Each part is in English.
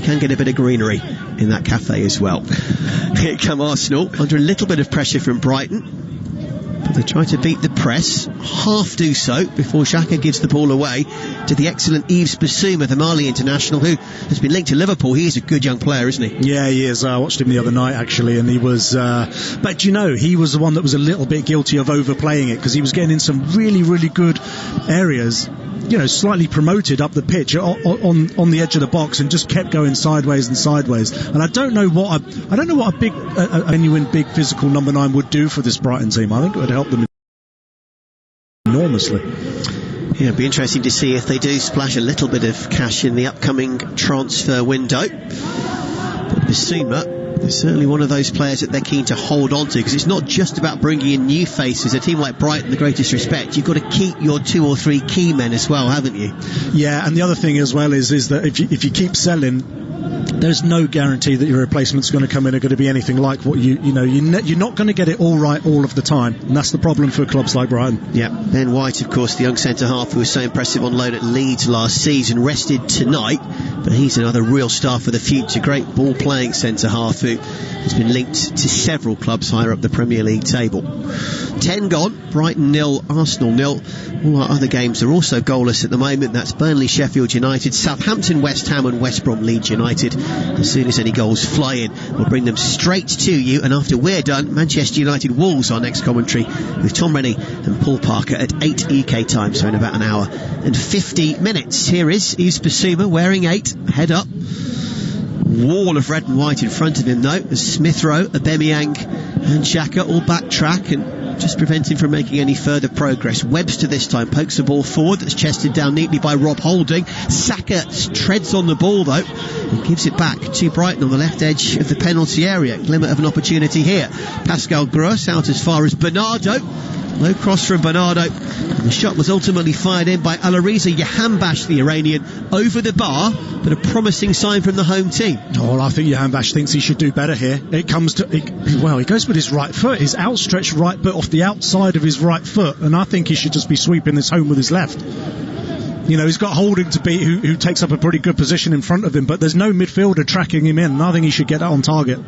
can get a bit of greenery in that cafe as well. Here come Arsenal, under a little bit of pressure from Brighton. But they try to beat the press, half do so, before Xhaka gives the ball away to the excellent Yves Bissouma, the Mali international, who has been linked to Liverpool. He is a good young player, isn't he? Yeah, he is. I watched him the other night, actually, and he was... but, you know, he was the one that was a little bit guilty of overplaying it, because he was getting in some really, really good areas, you know, slightly promoted up the pitch on the edge of the box, and just kept going sideways and sideways. And I don't know what a genuine big physical number 9 would do for this Brighton team. I think it would help them enormously. Yeah, it'd be interesting to see if they do splash a little bit of cash in the upcoming transfer window. But Bissouma is certainly one of those players that they're keen to hold on to, because it's not just about bringing in new faces. A team like Brighton, the greatest respect, you've got to keep your 2 or 3 key men as well, haven't you? Yeah, and the other thing as well is that if you keep selling, there's no guarantee that your replacement's going to come in are going to be anything like what you're not going to get it all right all of the time, and that's the problem for clubs like Brighton. Yeah, Ben White, of course, the young centre-half who was so impressive on loan at Leeds last season, rested tonight, but he's another real star for the future. Great ball-playing centre-half who has been linked to several clubs higher up the Premier League table. 10 gone, Brighton 0, Arsenal 0. All our other games are also goalless at the moment. That's Burnley, Sheffield United, Southampton, West Ham and West Brom, Leeds United. As soon as any goals fly in, we'll bring them straight to you. And after we're done, Manchester United Wolves, our next commentary, with Tom Rennie and Paul Parker at 8 UK time, so in about an hour and 50 minutes. Here is Yves Bissouma wearing 8, head up. Wall of red and white in front of him though, as Smith-Rowe, Aubameyang and Xhaka all backtrack and just prevent him from making any further progress. Webster this time pokes the ball forward, that's chested down neatly by Rob Holding. Saka treads on the ball though and gives it back to Brighton on the left edge of the penalty area. Glimmer of an opportunity here. Pascal Gross out as far as Bernardo. Low cross from Bernardo. And the shot was ultimately fired in by Alireza Jahanbash, the Iranian, over the bar, but a promising sign from the home team. Oh, I think Jahanbash thinks he should do better here. It comes to... he goes with his right foot, his outstretched right foot off the outside of his right foot, and I think he should just be sweeping this home with his left. You know, he's got Holding to beat, who takes up a pretty good position in front of him, but there's no midfielder tracking him in, and I think he should get that on target.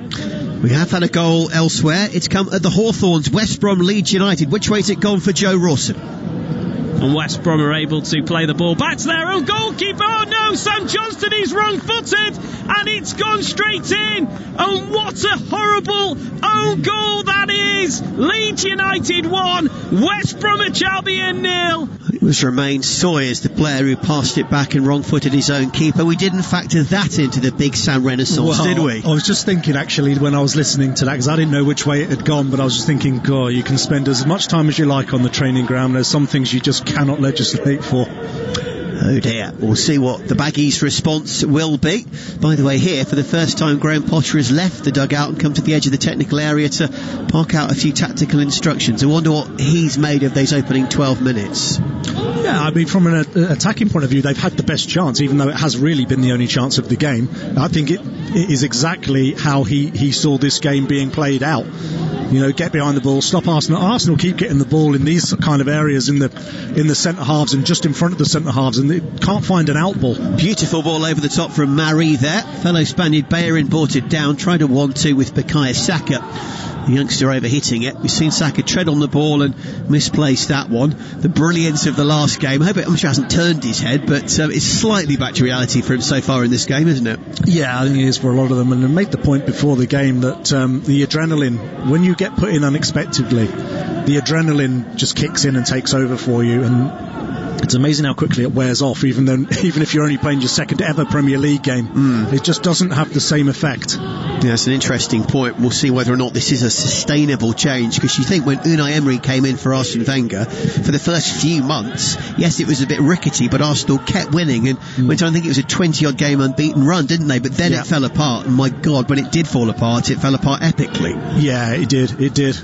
We have had a goal elsewhere. It's come at the Hawthorns, West Brom, Leeds United. Which way's it gone for Joe Rawson? And West Brom are able to play the ball back to their own goalkeeper. Oh no, Sam Johnston is wrong-footed, and it's gone straight in. Oh, what a horrible own goal that is. Leeds United 1, West Bromwich Albion 0. It was Romain Sawyers, the player who passed it back and wrong-footed his own keeper. We didn't factor that into the Big Sam renaissance, did we? I was just thinking, actually, when I was listening to that, because I didn't know which way it had gone, but I was just thinking, God, you can spend as much time as you like on the training ground. There's some things you just cannot legislate for. Oh dear, we'll see what the Baggies' response will be. By the way, here, for the first time, Graham Potter has left the dugout and come to the edge of the technical area to park out a few tactical instructions. I wonder what he's made of those opening 12 minutes. Yeah, I mean, from an attacking point of view, they've had the best chance, even though it has really been the only chance of the game. I think it is exactly how he saw this game being played out. You know, get behind the ball, stop Arsenal. Arsenal keep getting the ball in these kind of areas in the centre halves and just in front of the centre halves, and they can't find an out ball. Beautiful ball over the top from Marie there. Fellow Spaniard Bellerin brought it down, tried a 1-2 with Bukayo Saka. The youngster overhitting it. We've seen Saka tread on the ball and misplace that one. The brilliance of the last game. I'm sure he hasn't turned his head, but it's slightly back to reality for him so far in this game, isn't it? Yeah, I think it is for a lot of them. And I made the point before the game that the adrenaline, when you get put in unexpectedly, the adrenaline just kicks in and takes over for you. And it's amazing how quickly it wears off, even if you're only playing your second ever Premier League game. It just doesn't have the same effect. Yeah, that's an interesting point. We'll see whether or not this is a sustainable change, because you think when Unai Emery came in for Arsene Wenger, for the first few months, yes, it was a bit rickety, but Arsenal kept winning and went on, I think it was a 20-odd game unbeaten run, didn't they? But then it fell apart, and my God, when it did fall apart, it fell apart epically. Yeah, it did.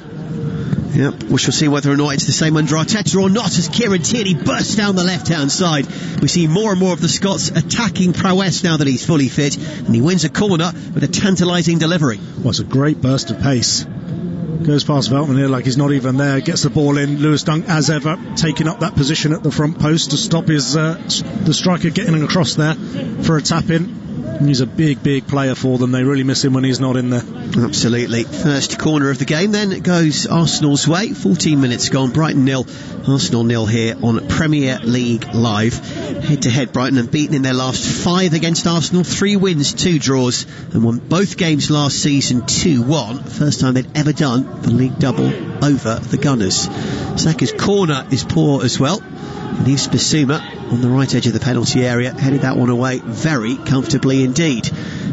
Yep, we shall see whether or not it's the same under Arteta or not, as Kieran Tierney bursts down the left-hand side. We see more and more of the Scots attacking prowess now that he's fully fit, and he wins a corner with a tantalising delivery. Well, it's a great burst of pace. Goes past Veltman here like he's not even there, gets the ball in. Lewis Dunk, as ever, taking up that position at the front post to stop the striker getting across there for a tap-in. He's a big player for them. They really miss him when he's not in there. Absolutely. First corner of the game then it goes Arsenal's way. 14 minutes gone. Brighton 0, Arsenal 0 here on Premier League Live. Head to head, Brighton have beaten in their last 5 against Arsenal. 3 wins, 2 draws, and won both games last season 2-1. First time they'd ever done the league double over the Gunners. Saka's corner is poor as well. And here's Bissouma on the right edge of the penalty area, headed that one away very comfortably indeed.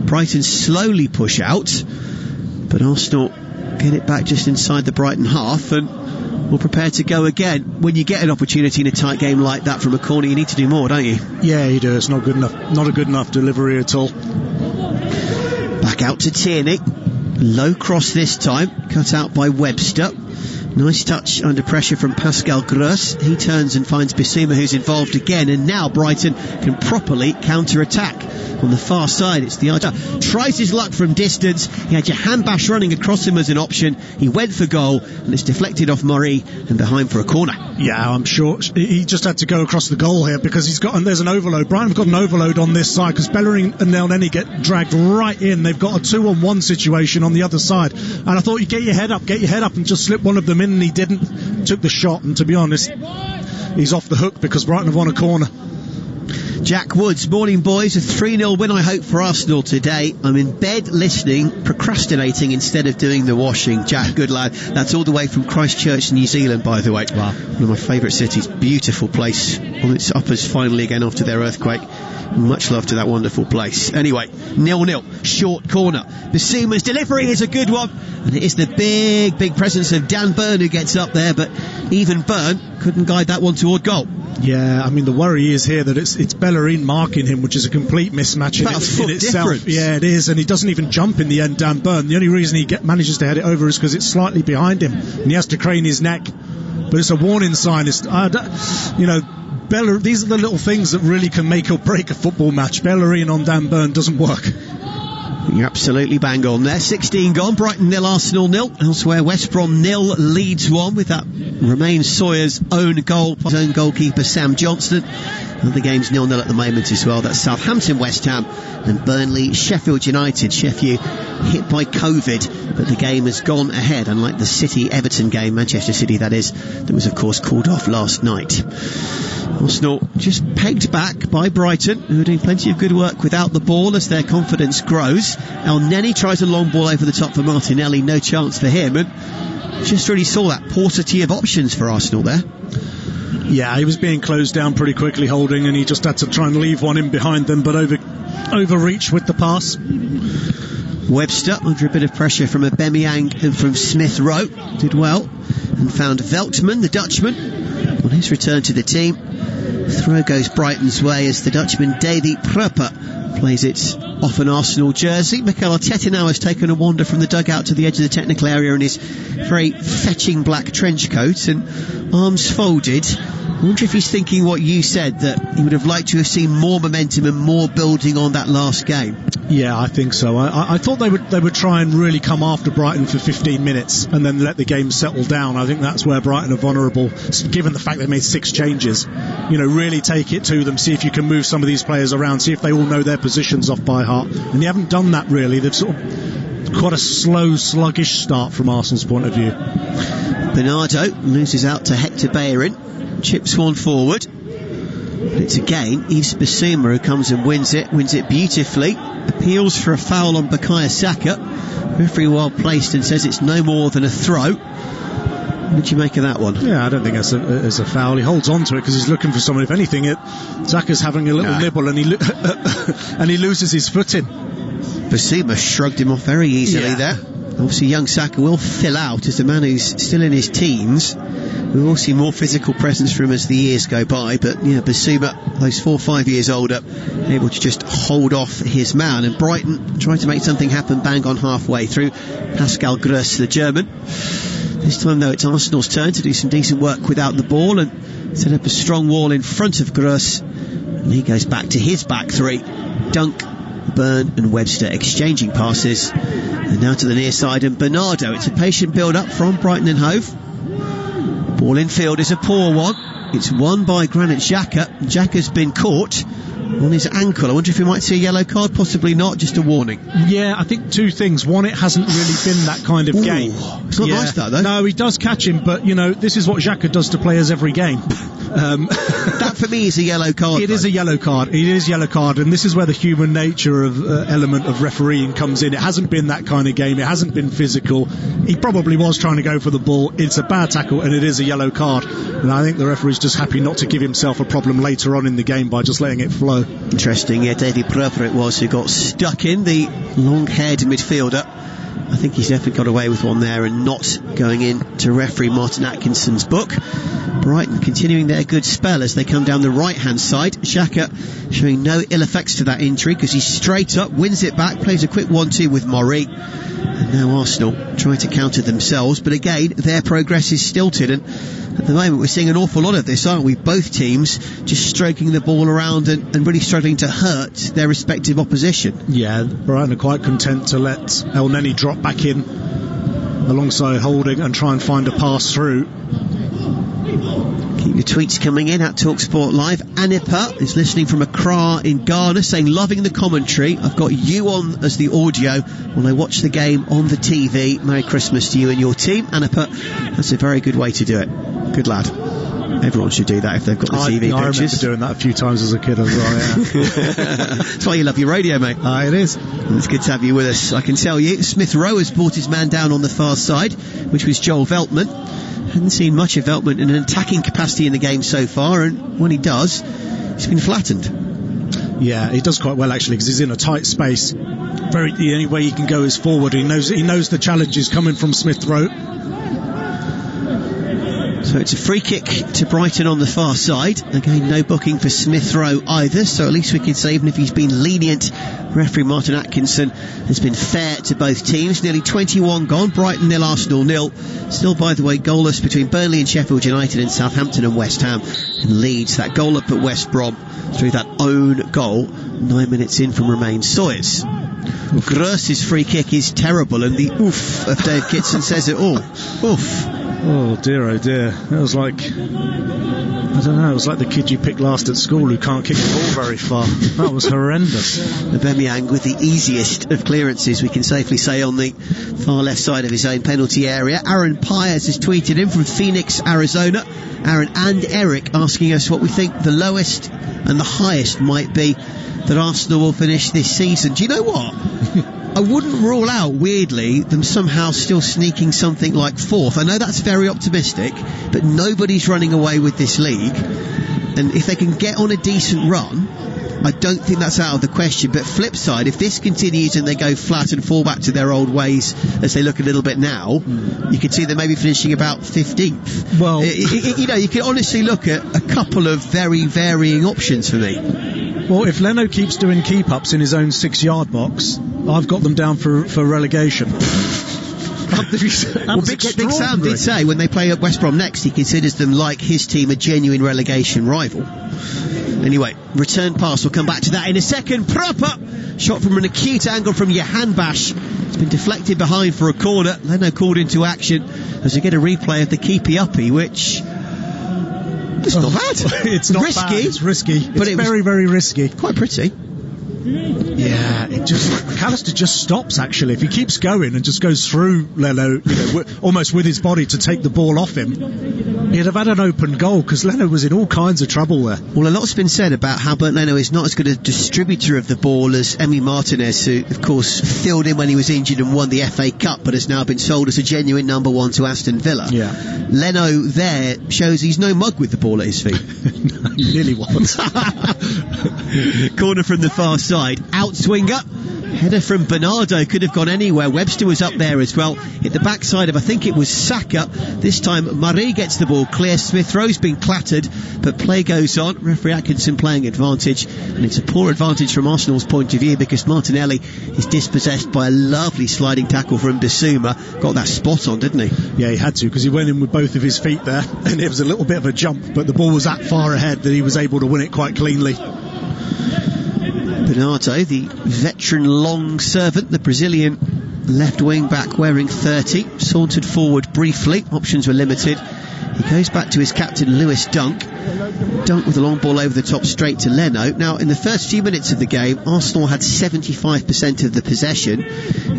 Brighton slowly push out, but Arsenal get it back just inside the Brighton half and will prepare to go again. When you get an opportunity in a tight game like that from a corner, you need to do more, don't you? Yeah, you do. It's not good enough. Not a good enough delivery at all. Back out to Tierney. Low cross this time, cut out by Webster. Nice touch under pressure from Pascal Gross. He turns and finds Bissouma, who's involved again, and now Brighton can properly counter-attack. On the far side, it's the Arteta. Tries his luck from distance. He had Jahanbash running across him as an option. He went for goal, and it's deflected off Murray and behind for a corner. Yeah, I'm sure he just had to go across the goal here because there's an overload. Brighton have got an overload on this side because Bellerin and Elneny get dragged right in. They've got a 2-on-1 situation on the other side. And I thought, you get your head up and just slip one of them in, and he didn't. Took the shot, and to be honest, he's off the hook because Brighton have won a corner. Jack Woods, morning boys, a 3-0 win I hope for Arsenal today. I'm in bed listening, procrastinating instead of doing the washing. Jack, good lad. That's all the way from Christchurch, New Zealand, by the way. Wow. One of my favourite cities, beautiful place. On its uppers finally again after their earthquake. Much love to that wonderful place. Anyway, 0-0, short corner. Bissouma's delivery is a good one, and it is the big presence of Dan Burn who gets up there, but even Burn couldn't guide that one toward goal. Yeah, I mean, the worry is here that it's Bellerin marking him, which is a complete mismatch in itself. Difference. Yeah, it is, and he doesn't even jump in the end, Dan Burn. The only reason he manages to head it over is because it's slightly behind him, and he has to crane his neck. But it's a warning sign. These are the little things that really can make or break a football match. Bellerin on Dan Burn doesn't work. You're absolutely bang on there. 16 gone, Brighton 0, Arsenal 0. Elsewhere, West Brom 0, Leeds 1, with that Romain Sawyer's own goal, his own goalkeeper Sam Johnston. And the game's 0-0 at the moment as well. That's Southampton, West Ham, and Burnley, Sheffield United. Sheffield hit by COVID, but the game has gone ahead, unlike the City-Everton game, Manchester City that is, that was of course called off last night. Arsenal just pegged back by Brighton, who are doing plenty of good work without the ball as their confidence grows. Elneny tries a long ball over the top for Martinelli, no chance for him, and just really saw that paucity of options for Arsenal there. Yeah, he was being closed down pretty quickly, Holding, and he just had to try and leave one in behind them, but overreach with the pass. Webster, under a bit of pressure from Aubameyang and from Smith-Rowe, did well and found Veltman, the Dutchman, on his return to the team. Throw goes Brighton's way as the Dutchman Davy Prupper plays it off an Arsenal jersey. Mikel Arteta now has taken a wander from the dugout to the edge of the technical area in his very fetching black trench coat and arms folded. I wonder if he's thinking what you said, that he would have liked to have seen more momentum and more building on that last game. Yeah, I think so. I thought they would try and really come after Brighton for 15 minutes and then let the game settle down. I think that's where Brighton are vulnerable, given the fact they made 6 changes. Really take it to them, see if you can move some of these players around, see if they all know their positions off by heart. And they haven't done that really. They've sort of quite a slow, sluggish start from Arsenal's point of view. Bernardo loses out to Hector Bellerin, chips one forward. But it's again Yves Bissouma who comes and wins it beautifully. Appeals for a foul on Bukayo Saka. Referee well placed and says it's no more than a throw. What did you make of that one? Yeah, I don't think it's a foul. He holds on to it because he's looking for someone. If anything, Saka's having a little nibble and he loses his footing. Bissouma shrugged him off very easily there. Obviously young Saka will fill out as a man who's still in his teens. We will see more physical presence from him as the years go by, but Bissouma, those 4 or 5 years older, able to just hold off his man. And Brighton trying to make something happen bang on halfway through. Pascal Gross, the German. This time though it's Arsenal's turn to do some decent work without the ball and set up a strong wall in front of Gross, and he goes back to his back three. Dunk, Burn and Webster exchanging passes, and now to the near side and Bernardo. It's a patient build up from Brighton and Hove. Ball in field is a poor one. It's won by Granit Xhaka. Xhaka's been caught, on his ankle. I wonder if we might see a yellow card, possibly not, just a warning. Yeah, I think two things. One, it hasn't really been that kind of game. It's not nice, that, though. No, he does catch him, but, this is what Xhaka does to players every game. That, for me, is a yellow card. It is a yellow card. It is yellow card, and this is where the human nature of element of refereeing comes in. It hasn't been that kind of game. It hasn't been physical. He probably was trying to go for the ball. It's a bad tackle, and it is a yellow card. And I think the referee's just happy not to give himself a problem later on in the game by just letting it flow. Interesting, yeah, David Pröver it was who got stuck in, the long-haired midfielder. I think he's definitely got away with one there and not going in to referee Martin Atkinson's book. Brighton continuing their good spell as they come down the right-hand side. Xhaka showing no ill effects to that injury because he's straight up, wins it back, plays a quick 1-2 with Murray. And now Arsenal trying to counter themselves, but again, their progress is stilted, and at the moment we're seeing an awful lot of this, aren't we? Both teams just stroking the ball around and really struggling to hurt their respective opposition. Yeah, Brighton are quite content to let Elneny drop back in alongside Holding and try and find a pass through. Keep your tweets coming in at TalkSport Live. Anipa is listening from Accra in Ghana, saying, loving the commentary. I've got you on as the audio while I watch the game on the TV. Merry Christmas to you and your team. Anipa, that's a very good way to do it. Good lad. Everyone should do that if they've got the TV pictures. I remember doing that a few times as a kid as well, yeah. That's why you love your radio, mate. It is. And it's good to have you with us. I can tell you, Smith-Rowe has brought his man down on the far side, which was Joel Veltman. Hadn't seen much of Veltman in an attacking capacity in the game so far, and when he does, he's been flattened. Yeah, he does quite well actually, because he's in a tight space. The only way he can go is forward. He knows the challenge is coming from Smith-Rowe. So it's a free kick to Brighton on the far side. Again, no booking for Smith-Rowe either, so at least we can say, even if he's been lenient, referee Martin Atkinson has been fair to both teams. Nearly 21 gone, Brighton 0, Arsenal 0. Still, by the way, goalless between Burnley and Sheffield United, and Southampton and West Ham and Leeds. That goal up at West Brom through that own goal 9 minutes in from Romain Soyers. Gross's free kick is terrible, and the oof of Dave Kitson says it all. Oof. Oh dear, oh dear. That was like, I don't know, it was like the kid you picked last at school who can't kick the ball very far. That was horrendous. Aubameyang with the easiest of clearances, we can safely say, on the far left side of his own penalty area. Aaron Pyers has tweeted in from Phoenix, Arizona. Aaron and Eric asking us what we think the lowest and the highest might be that Arsenal will finish this season. Do you know what? I wouldn't rule out, weirdly, them somehow still sneaking something like fourth. I know that's very optimistic, but nobody's running away with this league, and if they can get on a decent run, I don't think that's out of the question. But flip side, if this continues and they go flat and fall back to their old ways as they look a little bit now, you could see them maybe finishing about 15th. Well, you can honestly look at a couple of very varying options for me. Well, if Leno keeps doing keep-ups in his own 6-yard box, I've got them down for relegation. Big Sam did say when they play at West Brom next, he considers them, like his team, a genuine relegation rival. Anyway, return pass, we'll come back to that in a second. Proper shot from an acute angle from Johan Bash. It's been deflected behind for a corner. Leno called into action as we get a replay of the keepy-uppy, which... It's not bad. It's not risky. Bad. It's risky. But it's very, very risky. Quite pretty. Yeah, McAllister just stops actually. If he keeps going and just goes through Leno, almost with his body to take the ball off him, he'd have had an open goal, because Leno was in all kinds of trouble there. Well, a lot's been said about how Bernd Leno is not as good a distributor of the ball as Emi Martinez, who of course filled in when he was injured and won the FA Cup, but has now been sold as a genuine number one to Aston Villa. Yeah. Leno there shows he's no mug with the ball at his feet. No, he nearly was. Corner from the far side, outswinger, header from Bernardo, could have gone anywhere. Webster was up there as well, hit the backside of, I think it was Saka. This time Murray gets the ball clear. Smith-Rowe's been clattered, but play goes on. Referee Atkinson playing advantage, and it's a poor advantage from Arsenal's point of view, because Martinelli is dispossessed by a lovely sliding tackle from Bissouma. Got that spot on, didn't he? Yeah, he had to, because he went in with both of his feet there, and it was a little bit of a jump, but the ball was that far ahead that he was able to win it quite cleanly. Bernardo, the veteran long servant, the Brazilian left wing back wearing 30, sauntered forward briefly. Options were limited. He goes back to his captain Lewis Dunk with a long ball over the top straight to Leno. Now in the first few minutes of the game, Arsenal had 75% of the possession.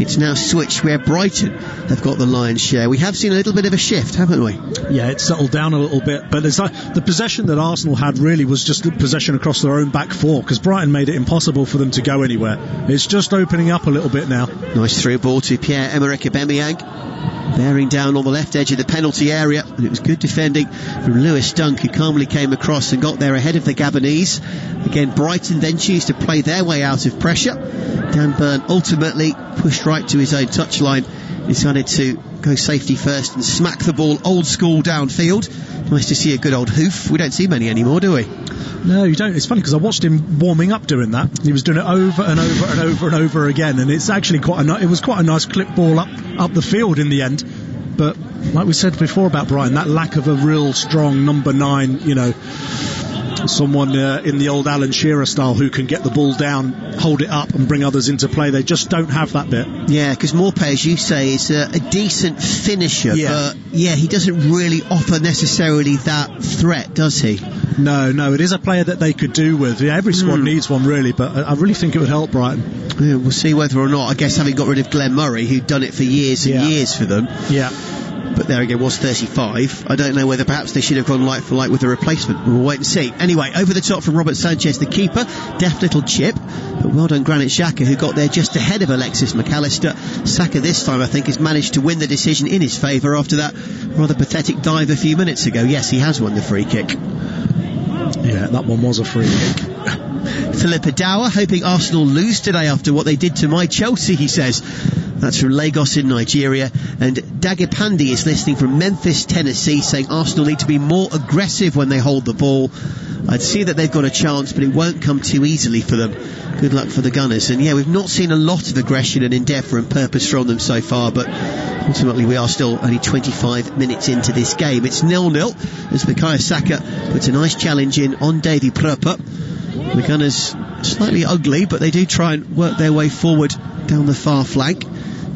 It's now switched where Brighton have got the lion's share. We have seen a little bit of a shift, haven't we? Yeah, it's settled down a little bit, but it's like the possession that Arsenal had really was just the possession across their own back four, because Brighton made it impossible for them to go anywhere. It's just opening up a little bit now. Nice through ball to Pierre-Emerick Aubameyang, bearing down on the left edge of the penalty area, and it was good defending from Lewis Dunk, who calmly came across and got there ahead of the Gabonese. Again, Brighton then choose to play their way out of pressure. Dan Burn ultimately pushed right to his own touchline, decided to go safety first and smack the ball old school downfield. Nice to see a good old hoof. We don't see many anymore, do we? No, you don't. It's funny because I watched him warming up doing that. He was doing it over and over and over and over again, and it's actually it was quite a nice clip ball up the field in the end. But like we said before about Brighton, that lack of a real strong number 9, someone in the old Alan Shearer style who can get the ball down, hold it up and bring others into play, they just don't have that bit. Yeah, because Maupay, as you say, is a decent finisher, but he doesn't really offer necessarily that threat, does he? No, it is a player that they could do with. Yeah, every squad needs one really, but I really think it would help Brighton. Yeah, we'll see whether or not, I guess, having got rid of Glenn Murray, who'd done it for years and years for them. Yeah. But there again, was 35. I don't know whether perhaps they should have gone light for light with a replacement. We'll wait and see. Anyway, over the top from Robert Sanchez, the keeper. Deft little chip. But well done, Granit Xhaka, who got there just ahead of Alexis McAllister. Saka this time, I think, has managed to win the decision in his favour after that rather pathetic dive a few minutes ago. Yes, he has won the free kick. Yeah, that one was a free kick. Philip Adawa hoping Arsenal lose today after what they did to my Chelsea, he says. That's from Lagos in Nigeria. And Dagipandi is listening from Memphis, Tennessee, saying Arsenal need to be more aggressive when they hold the ball. I'd see that they've got a chance, but it won't come too easily for them. Good luck for the Gunners. And yeah, we've not seen a lot of aggression and endeavour and purpose from them so far, but ultimately we are still only 25 minutes into this game. It's 0-0 as Bukayo Saka puts a nice challenge in on Davy Pröpper. The Gunners slightly ugly, but they do try and work their way forward down the far flank.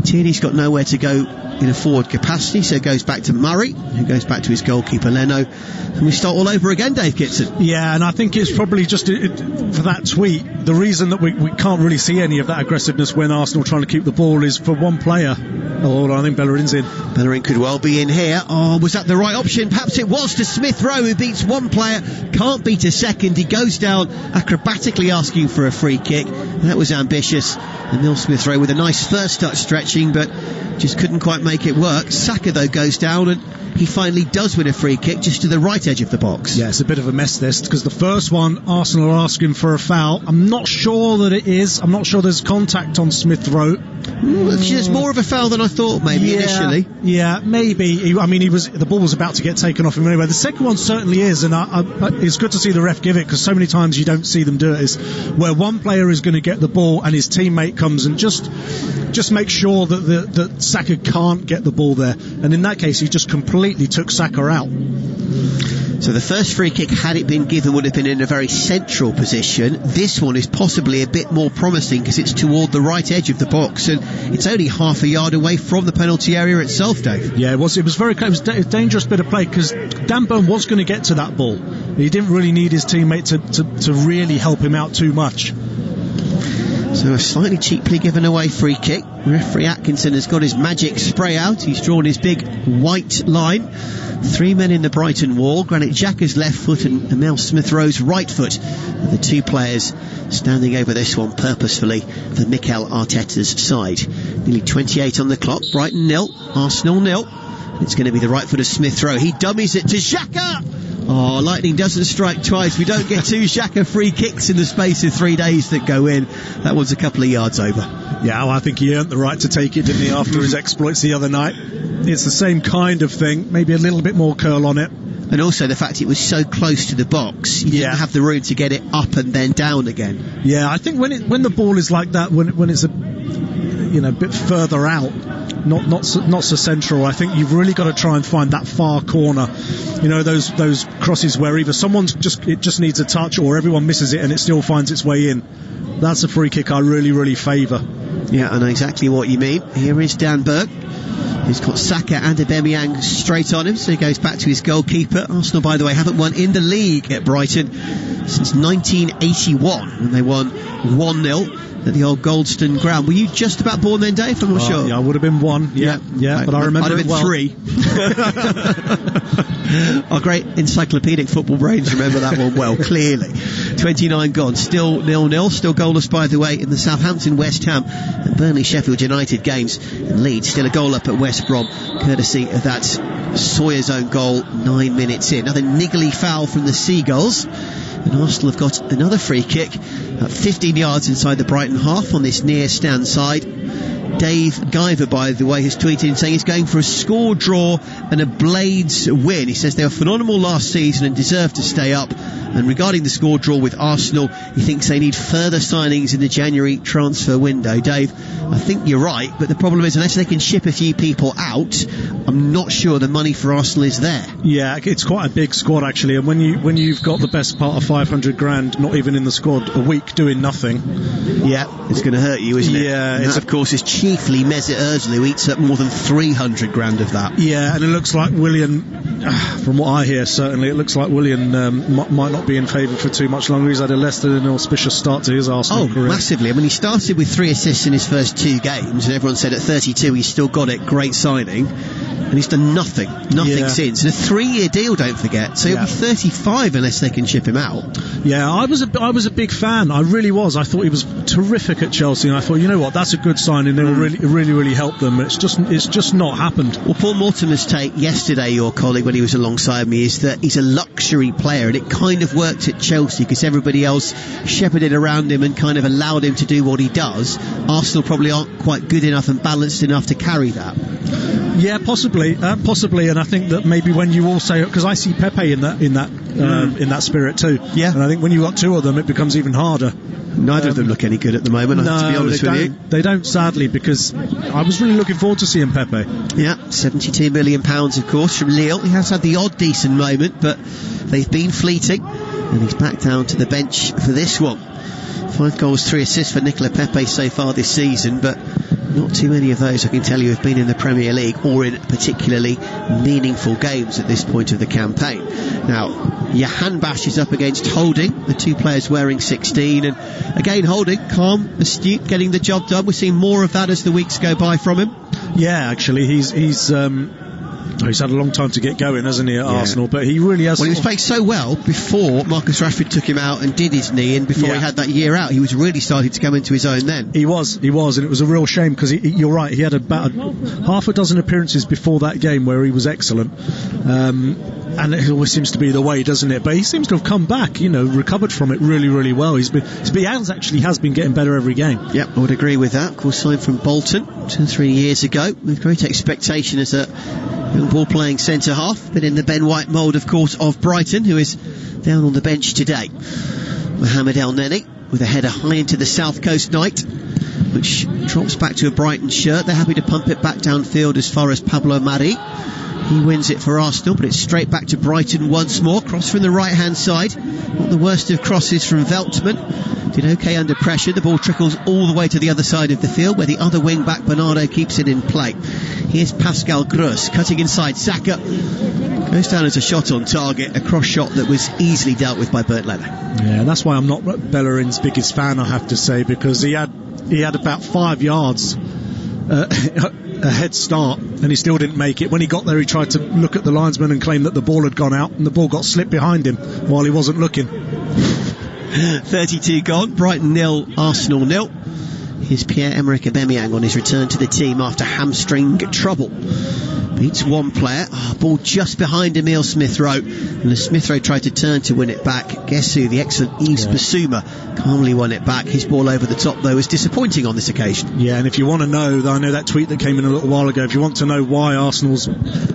Tierney's got nowhere to go in a forward capacity, so it goes back to Murray, who goes back to his goalkeeper Leno, and we start all over again, Dave Kitson. Yeah, and I think it's probably just for that tweet, the reason that we can't really see any of that aggressiveness when Arsenal are trying to keep the ball is for one player. Oh, I think Bellerin's in. Bellerin could well be in here. Oh, was that the right option? Perhaps it was, to Smith-Rowe, who beats one player, can't beat a second. He goes down acrobatically asking for a free kick. That was ambitious. And Neil Smith-Rowe with a nice first touch stretching, but just couldn't quite make it work. Saka, though, goes down, and he finally does win a free kick just to the right edge of the box. Yeah, it's a bit of a mess this, because the first one, Arsenal are asking for a foul. I'm not sure that it is. I'm not sure there's contact on Smith-Rowe. It's more of a foul than I thought, maybe, initially. Yeah, maybe. The ball was about to get taken off him anyway. The second one certainly is, and it's good to see the ref give it, because so many times you don't see them do it, is where one player is going to get the ball and his teammate comes and just make sure that Saka can't get the ball there. And in that case, he just completely took Saka out. So the first free kick, had it been given, would have been in a very central position. This one is possibly a bit more promising because it's toward the right edge of the box, and it's only half a yard away from the penalty area itself, Dave. Yeah, it was very close. It was a dangerous bit of play because Dan Burn was going to get to that ball. He didn't really need his teammate to really help him out too much. So a slightly cheaply given away free kick. Referee Atkinson has got his magic spray out. He's drawn his big white line. 3 men in the Brighton wall. Granit Xhaka's left foot and Emil Smith-Rowe's right foot are the two players standing over this one purposefully for Mikel Arteta's side. Nearly 28 on the clock. Brighton 0, Arsenal 0. It's going to be the right foot of Smith-Rowe. He dummies it to Xhaka. Oh, lightning doesn't strike twice. We don't get two Xhaka free kicks in the space of 3 days that go in. That one's a couple of yards over. Yeah, well, I think he earned the right to take it, didn't he, after his exploits the other night. It's the same kind of thing, maybe a little bit more curl on it. And also the fact it was so close to the box, you didn't have the room to get it up and then down again. Yeah, I think when the ball is like that, when it's a bit further out, not so central, I think you've really got to try and find that far corner. Those crosses where either it just needs a touch, or everyone misses it and it still finds its way in. That's a free kick I really, really favour. Yeah, I know exactly what you mean. Here is Dan Burke. who's got Saka and Aubameyang straight on him, so he goes back to his goalkeeper. Arsenal, by the way, haven't won in the league at Brighton since 1981, when they won 1-0 at the old Goldstone ground. Were you just about born then, Dave? I'm not sure. Yeah, I would have been 1. Yeah, but I remember I'd have been 3. Our great encyclopedic football brains remember that one well, clearly. 29 gone, still 0-0, still goalless, by the way, in the Southampton, West Ham and Burnley Sheffield United games. And Leeds still a goal up at West Brom, courtesy of that Sawyer's own goal 9 minutes in. Another niggly foul from the Seagulls, and Arsenal have got another free kick at 15 yards inside the Brighton half on this near stand side. Dave Guyver, by the way, has tweeted saying he's going for a score draw and a Blades win. He says they were phenomenal last season and deserve to stay up. And regarding the score draw with Arsenal, he thinks they need further signings in the January transfer window. Dave, I think you're right, but the problem is unless they can ship a few people out, I'm not sure the money for Arsenal is there. Yeah, it's quite a big squad actually, and when you've got the best part of 500 grand not even in the squad a week doing nothing, yeah, it's going to hurt you, isn't it? Yeah, and that, of course, is chiefly Mesut Ozil, who eats up more than 300 grand of that. Yeah, and it looks like Willian, from what I hear, certainly it looks like Willian might not be in favour for too much longer. He's had a less than an auspicious start to his Arsenal career. Massively. I mean, he started with 3 assists in his first 2 games, and everyone said at 32 he's still got it, great signing, and he's done nothing since. And a 3-year deal, don't forget, so he'll be 35 unless they can ship him out. Yeah, I was a big fan. I really was. I thought he was terrific at Chelsea, and I thought, you know what, that's a good signing. It will really help them. It's just not happened. Well, Paul Mortimer's take yesterday, your colleague, when he was alongside me, is that he's a luxury player, and it kind of worked at Chelsea because everybody else shepherded around him and kind of allowed him to do what he does. Arsenal probably aren't quite good enough and balanced enough to carry that. Yeah, possibly, and I think that maybe when you also, because I see Pepe in that spirit too. Yeah, and I think when you got 2 of them, it becomes even harder. Neither of them look any good at the moment. I have to be honest with you. They don't, sadly, because I was really looking forward to seeing Pepe. Yeah, £72 million, of course, from Lille. He has had the odd decent moment, but they've been fleeting, and he's back down to the bench for this one. 5 goals, 3 assists for Nicola Pepe so far this season, but not too many of those, I can tell you, have been in the Premier League or in particularly meaningful games at this point of the campaign. Now, Johan Bash is up against Holding, the 2 players wearing 16, and again Holding, calm, astute, getting the job done. We're seeing more of that as the weeks go by from him. Yeah, actually, he's had a long time to get going, hasn't he, at Arsenal, but he really has. Well, he was playing so well before Marcus Rashford took him out and did his knee, and before he had that year out, he was really starting to come into his own then. He was, and it was a real shame because you're right, he had about half a dozen appearances before that game where he was excellent. And it always seems to be the way, doesn't it? But he seems to have come back, recovered from it really well. He has been getting better every game. Yep, I would agree with that. Of course, signed from Bolton 2-3 years ago with great expectation as a young ball-playing centre-half, but in the Ben White mould, of course, of Brighton, who is down on the bench today. Mohamed Elneny with a header high into the South Coast night, which drops back to a Brighton shirt. They're happy to pump it back downfield as far as Pablo Mari. He wins it for Arsenal, but it's straight back to Brighton once more. Cross from the right-hand side. Not the worst of crosses from Veltman. Did okay under pressure. The ball trickles all the way to the other side of the field, where the other wing-back, Bernardo, keeps it in play. Here's Pascal Gross cutting inside. Saka goes down as a shot on target, a cross shot that was easily dealt with by Bernd Leno. Yeah, that's why I'm not Bellerin's biggest fan, I have to say, because he had about 5 yards a head start and he still didn't make it. When he got there, he tried to look at the linesman and claim that the ball had gone out, and the ball got slipped behind him while he wasn't looking. 32 gone, Brighton 0, Arsenal 0. Here's Pierre-Emerick Aubameyang on his return to the team after hamstring trouble. Beats one player, ball just behind Emile Smith-Rowe, and as Smith-Rowe tried to turn to win it back, guess who? The excellent Yves Bissouma calmly won it back. His ball over the top, though, was disappointing on this occasion. Yeah, and if you want to know, I know that tweet that came in a little while ago, if you want to know why Arsenal's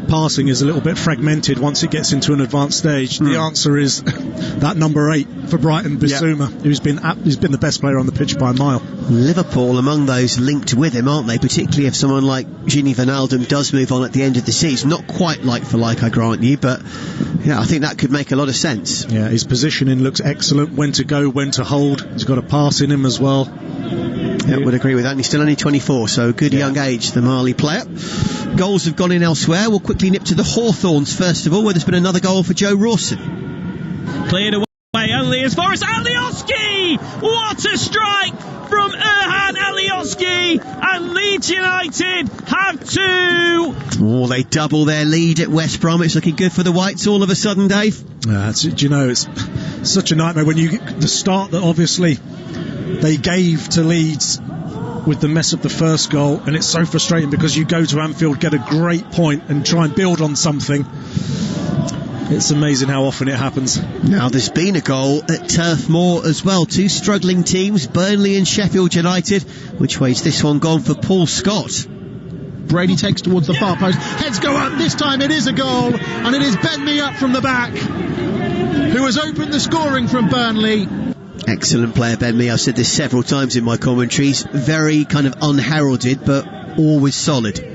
passing is a little bit fragmented once it gets into an advanced stage, the answer is that number 8 for Brighton, Bissouma, who's been the best player on the pitch by a mile. Liverpool among those linked with him, aren't they? Particularly if someone like Gini Wijnaldum does move on at the end of the season. Not quite like for like, I grant you, but I think that could make a lot of sense. Yeah, his positioning looks excellent. When to go, when to hold. He's got a pass in him as well. Yeah, would agree with that. And he's still only 24, so good young age, the Mali player. Goals have gone in elsewhere. We'll quickly nip to the Hawthorns first of all, where there's been another goal for Joe Rawson. Cleared away only as far as Alioski! What a strike from Erhan Alioski, and Leeds United have 2. Oh, they double their lead at West Brom. It's looking good for the Whites all of a sudden, Dave. It's such a nightmare when the start that obviously they gave to Leeds with the mess of the first goal, and it's so frustrating because you go to Anfield, get a great point and try and build on something. It's amazing how often it happens. Now there's been a goal at Turf Moor as well. 2 struggling teams, Burnley and Sheffield United. Which way's this one gone for Paul Scott? Brady takes towards the far post. Heads go up. This time it is a goal, and it is Ben Mee up from the back, who has opened the scoring from Burnley. Excellent player, Ben Mee. I've said this several times in my commentaries. Very kind of unheralded, but always solid.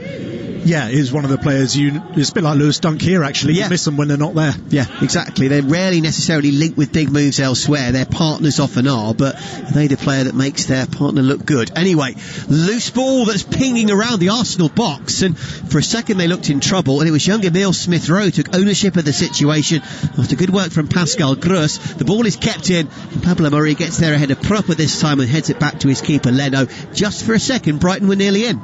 Yeah, he's one of the players it's a bit like Lewis Dunk here, actually. You miss them when they're not there. Yeah, exactly. They're rarely necessarily linked with big moves elsewhere. Their partners often are, but they're the player that makes their partner look good. Anyway, loose ball that's pinging around the Arsenal box, and for a second they looked in trouble, and it was young Emil Smith-Rowe took ownership of the situation after good work from Pascal Gross. The ball is kept in, and Pablo Murray gets there ahead of Proper this time and heads it back to his keeper Leno. Just for a second, Brighton were nearly in.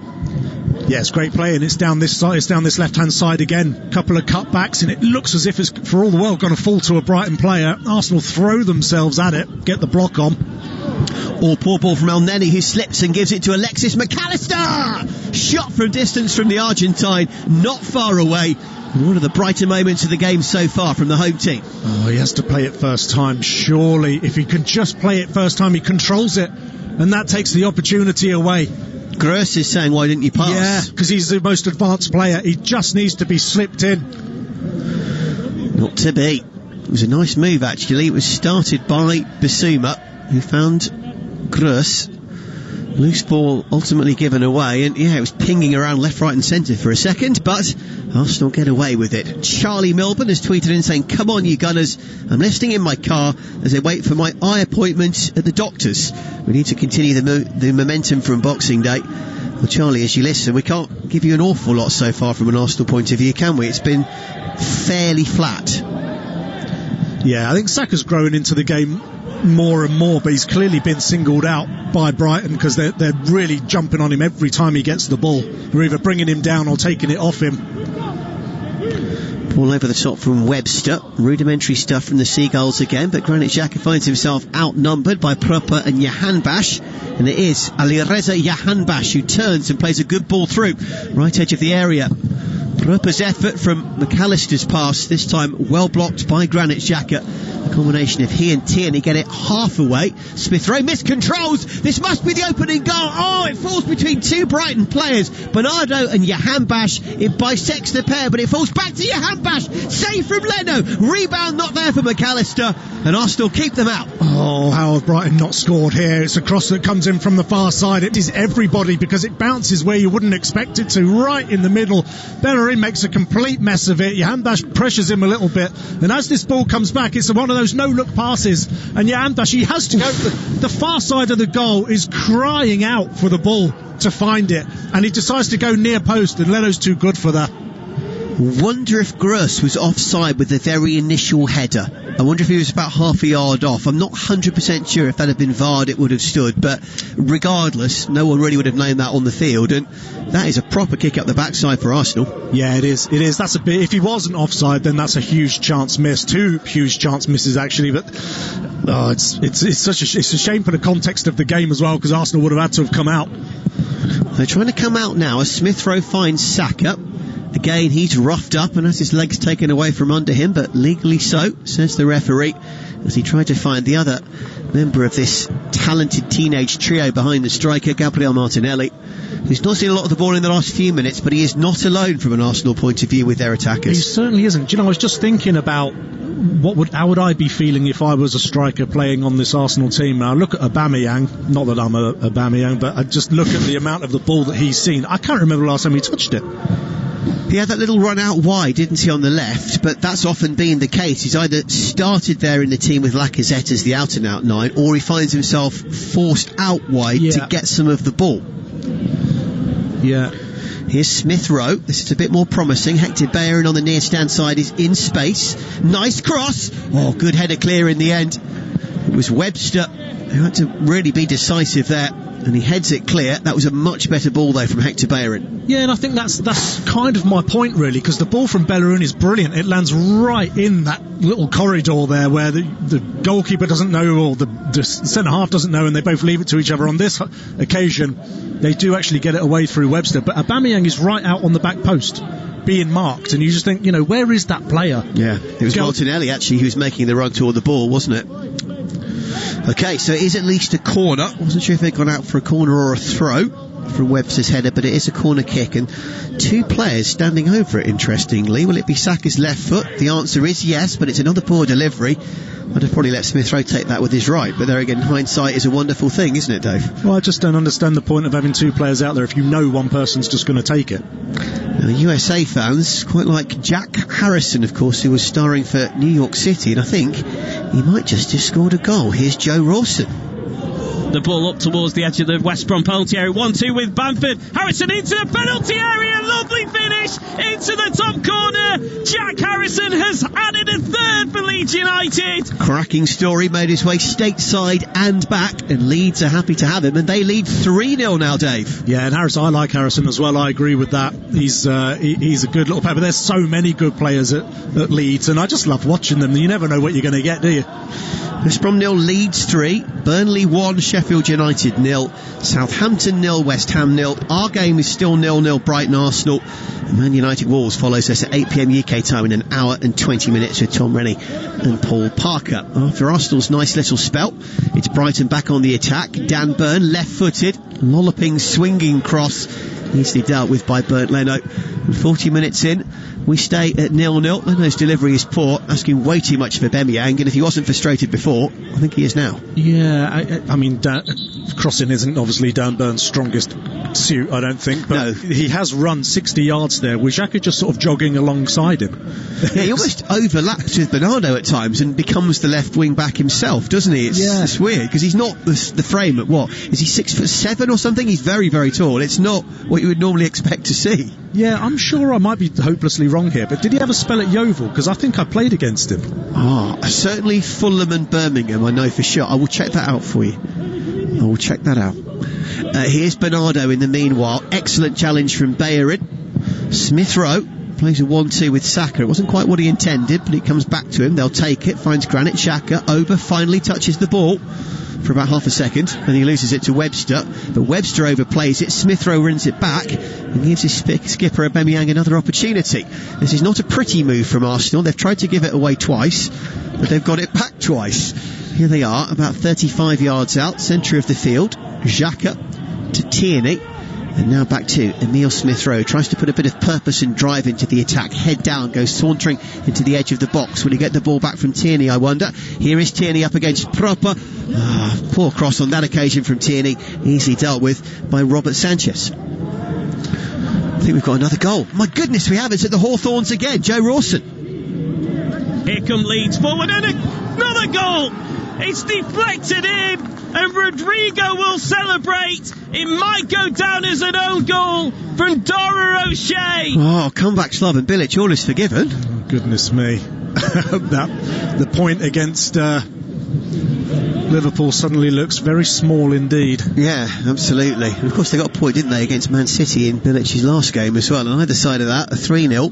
Yeah, it's great play, and it's down this side, it's down this left-hand side again. Couple of cutbacks, and it looks as if it's for all the world going to fall to a Brighton player. Arsenal throw themselves at it, get the block on. Poor ball from Elneny, who slips and gives it to Alexis McAllister. Shot from distance from the Argentine, not far away. One of the brighter moments of the game so far from the home team. Oh, he has to play it first time, surely. If he can just play it first time, he controls it, and that takes the opportunity away. Gross is saying, why didn't you pass? Yeah, because he's the most advanced player. He just needs to be slipped in. Not to be. It was a nice move, actually. It was started by Bissouma, who found Gross. Loose ball ultimately given away, and it was pinging around left, right and centre for a second, but Arsenal get away with it. Charlie Milburn has tweeted in saying, come on you Gunners, I'm listening in my car as I wait for my eye appointment at the doctor's. We need to continue the momentum from Boxing Day. Well, Charlie, as you listen, we can't give you an awful lot so far from an Arsenal point of view, can we? It's been fairly flat. Yeah, I think Saka's growing into the game more and more, but he's clearly been singled out by Brighton because they're really jumping on him every time he gets the ball. They're either bringing him down or taking it off him. Ball over the top from Webster. Rudimentary stuff from the Seagulls again, but Granit Xhaka finds himself outnumbered by Proper and Jahanbash, and it is Alireza Jahanbash who turns and plays a good ball through right edge of the area. Proper's effort from McAllister's pass, this time well blocked by Granit Xhaka. A combination of he and Tierney get it half away. Smith-Rowe miscontrols. This must be the opening goal. Oh, it falls between 2 Brighton players, Bernardo and Jahanbash. It bisects the pair, but it falls back to Jahanbash. Save from Leno. Rebound not there for McAllister, and Arsenal keep them out. Oh, how have Brighton not scored here? It's a cross that comes in from the far side. It is everybody because it bounces where you wouldn't expect it to, right in the middle. Bellerin makes a complete mess of it. Jahanbash pressures him a little bit, and as this ball comes back, it's one of those no-look passes, and Jahanbash, he has to go. The far side of the goal is crying out for the ball to find it, and he decides to go near post, and Leno's too good for that. Wonder if Gross was offside with the very initial header. I wonder if he was about half a yard off. I'm not 100% sure if that had been VAR'd it would have stood, but regardless, no one really would have known that on the field, and that is a proper kick up the backside for Arsenal. Yeah, it is. That's a bit. If he wasn't offside, then that's a huge chance miss. 2 huge chance misses actually, but it's a shame for the context of the game as well, because Arsenal would have had to have come out. They're trying to come out now as Smith-Rowe finds Saka. Again, he's roughed up and has his legs taken away from under him, but legally so, says the referee, as he tried to find the other member of this talented teenage trio behind the striker, Gabriel Martinelli, who's not seen a lot of the ball in the last few minutes, but he is not alone from an Arsenal point of view with their attackers. He certainly isn't. Do you know, I was just thinking about how would I be feeling if I was a striker playing on this Arsenal team. Now I look at Aubameyang, not that I'm a Aubameyang, but I just look at the amount of the ball that he's seen. I can't remember the last time he touched it. He had that little run out wide, didn't he, on the left, but that's often been the case. He's either started there in the team with Lacazette as the out-and-out 9, or he finds himself forced out wide to get some of the ball. Yeah. Here's Smith-Rowe. This is a bit more promising. Hector Bellerin on the near stand side is in space. Nice cross. Oh, good header clear in the end. It was Webster who had to really be decisive there, and he heads it clear. That was a much better ball, though, from Hector Bellerin. Yeah, and I think that's kind of my point, really, because the ball from Bellerin is brilliant. It lands right in that little corridor there where the goalkeeper doesn't know, or the centre-half doesn't know, and they both leave it to each other. On this occasion, they do actually get it away through Webster, but Aubameyang is right out on the back post, being marked, and you just think, where is that player? Yeah, it was Martinelli, actually, who was making the run toward the ball, wasn't it? Okay, so it is at least a corner. Wasn't sure if they'd gone out for a corner or a throw from Webster's header, but it is a corner kick, and two players standing over it, interestingly. Will it be Saka's left foot? The answer is yes, but it's another poor delivery. I'd have probably let Smith-Rowe take that with his right, but there again, hindsight is a wonderful thing, isn't it, Dave? Well, I just don't understand the point of having two players out there if you know one person's just going to take it. Now, USA fans quite like Jack Harrison, of course, who was starring for New York City, and I think he might just have scored a goal. Here's Joe Rawson. The ball up towards the edge of the West Brom penalty area. 1-2 with Bamford. Harrison into the penalty area. Lovely finish into the top corner. Jack Harrison has added a third for Leeds United. Cracking story, made his way stateside and back, and Leeds are happy to have him, and they lead 3-0 now, Dave. Yeah, and Harrison, I like Harrison as well. I agree with that. He's a good little player, but there's so many good players at Leeds, and I just love watching them. You never know what you're going to get, do you? West Brom 0, Leeds 3, Burnley 1, Sheffield United 0, Southampton 0, West Ham 0. Our game is still 0-0, Brighton Arsenal. Man United Wolves follows us at 8 PM UK time in an hour and 20 minutes with Tom Rennie and Paul Parker. After Arsenal's nice little spell, it's Brighton back on the attack. Dan Burn, left-footed, lolloping, swinging cross, easily dealt with by Bernd Leno. And 40 minutes in, we stay at 0-0. Leno's delivery is poor, asking way too much of Aubameyang, and if he wasn't frustrated before, I think he is now. Yeah, I mean, crossing isn't obviously Dan Burn's strongest suit, I don't think, but no. He has run 60 yards there with Xhaka just sort of jogging alongside him. Yeah, he almost overlaps with Bernardo at times and becomes the left wing back himself, doesn't he? It's weird, because he's not the frame at what? Is he 6'7" or something? He's very, very tall. It's not what you would normally expect to see. Yeah, I'm sure I might be hopelessly wrong here, but did he have a spell at Yeovil? Because I think I played against him. Certainly Fulham and Birmingham, I know for sure. I will check that out for you. I will check that out. Here's Bernardo in the meanwhile. Excellent challenge from Bellerin. Smith-Rowe plays a 1-2 with Saka. It wasn't quite what he intended, but it comes back to him. They'll take it. Finds Granit Xhaka. Oba finally touches the ball for about half a second, and he loses it to Webster, but Webster overplays it. Smith-Rowe runs it back and gives his skipper Aubameyang another opportunity. This is not a pretty move from Arsenal. They've tried to give it away twice, but they've got it back twice. Here they are, about 35 yards out, centre of the field. Xhaka to Tierney, and now back to Emile Smith-Rowe. Tries to put a bit of purpose and drive into the attack. Head down, goes sauntering into the edge of the box. Will he get the ball back from Tierney, I wonder? Here is Tierney up against Proper. Poor cross on that occasion from Tierney. Easily dealt with by Robert Sanchez. I think we've got another goal. My goodness, we have. It's at the Hawthorns again. Joe Rawson. Here come Leeds forward, and another goal. It's deflected in, and Rodrigo will celebrate. It might go down as an own goal from Dara O'Shea. Comeback Slaven Bilic, all is forgiven. Oh, goodness me. The point against Liverpool suddenly looks very small indeed. Yeah, absolutely. And of course they got a point, didn't they, against Man City in Bilic's last game as well. And either side of that, a 3-0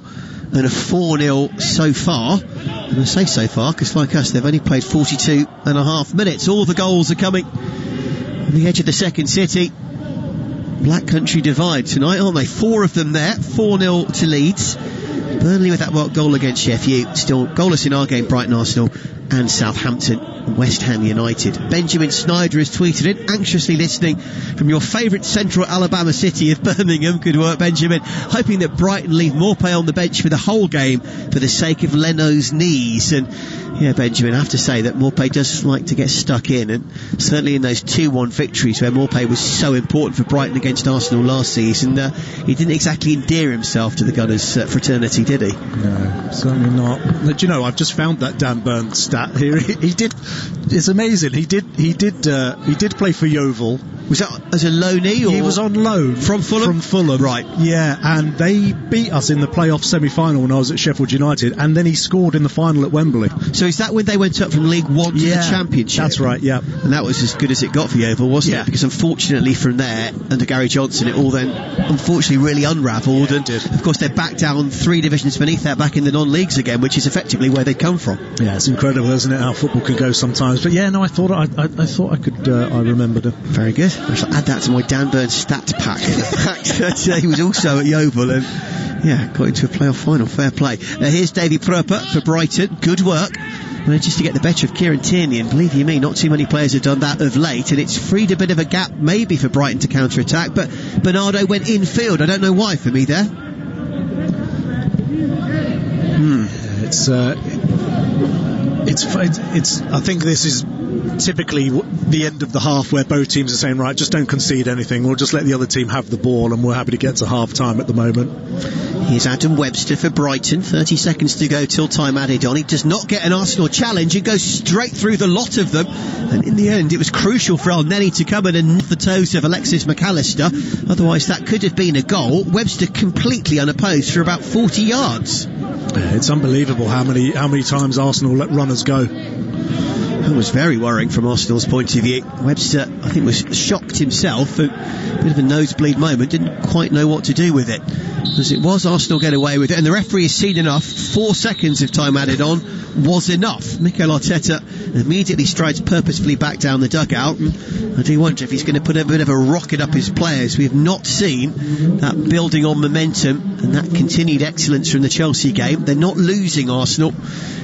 and a 4-0 so far. And I say so far because, like us, they've only played 42 and a half minutes. All the goals are coming on the edge of the second city. Black Country divide tonight, aren't they? 4 of them there. 4-0 to Leeds. Burnley with that goal against Sheffield. Still goalless in our game, Brighton Arsenal and Southampton West Ham United. Benjamin Snyder has tweeted in, anxiously listening from your favourite central Alabama city of Birmingham. Good work, Benjamin. Hoping that Brighton leave Maupay on the bench for the whole game for the sake of Leno's knees. And yeah, Benjamin, I have to say that Maupay does like to get stuck in, and certainly in those 2-1 victories where Maupay was so important for Brighton against Arsenal last season, he didn't exactly endear himself to the Gunners' fraternity, did he? No, certainly not. Do you know, I've just found that Dan Burn stat here. He did. It's amazing. He did play for Yeovil. Was that as a loanee? Or he was on loan from Fulham. From Fulham, right? Yeah, and they beat us in the playoff semi-final when I was at Sheffield United, and then he scored in the final at Wembley. So is that when they went up from League One to the Championship? That's right. Yeah, and that was as good as it got for Yeovil, wasn't it? Because unfortunately, from there under Gary Johnson, it all then unfortunately really unravelled, and of course they're back down 3 divisions beneath that, back in the non-leagues again, which is effectively where they come from. Yeah, it's incredible, isn't it, how football can go sometimes? But yeah, no, I thought I could. I remembered it. Very good. I shall add that to my Dan Burn stats pack. The fact that he was also at Yeovil and got into a playoff final. Fair play. Here's Davy Pröper for Brighton. Good work. Just to get the better of Kieran Tierney, and believe you me, not too many players have done that of late, and it's freed a bit of a gap maybe for Brighton to counter-attack, but Bernardo went infield. I don't know why for me there. It's I think this is typically the end of the half where both teams are saying, right, just don't concede anything, we'll just let the other team have the ball, and we're happy to get to half time at the moment. Here's Adam Webster for Brighton. 30 seconds to go till time added on. He does not get an Arsenal challenge and goes straight through the lot of them, and in the end it was crucial for Elneny to come in and nip the toes of Alexis McAllister, otherwise that could have been a goal. Webster completely unopposed for about 40 yards. It's unbelievable how many times Arsenal let runners go. It was very worrying from Arsenal's point of view. Webster, I think, was shocked himself. A bit of a nosebleed moment, didn't quite know what to do with it. As it was, Arsenal get away with it, and the referee has seen enough. 4 seconds of time added on was enough. Mikel Arteta immediately strides purposefully back down the dugout, and I do wonder if he's going to put a bit of a rocket up his players. We have not seen that building on momentum and that continued excellence from the Chelsea game. They're not losing, Arsenal,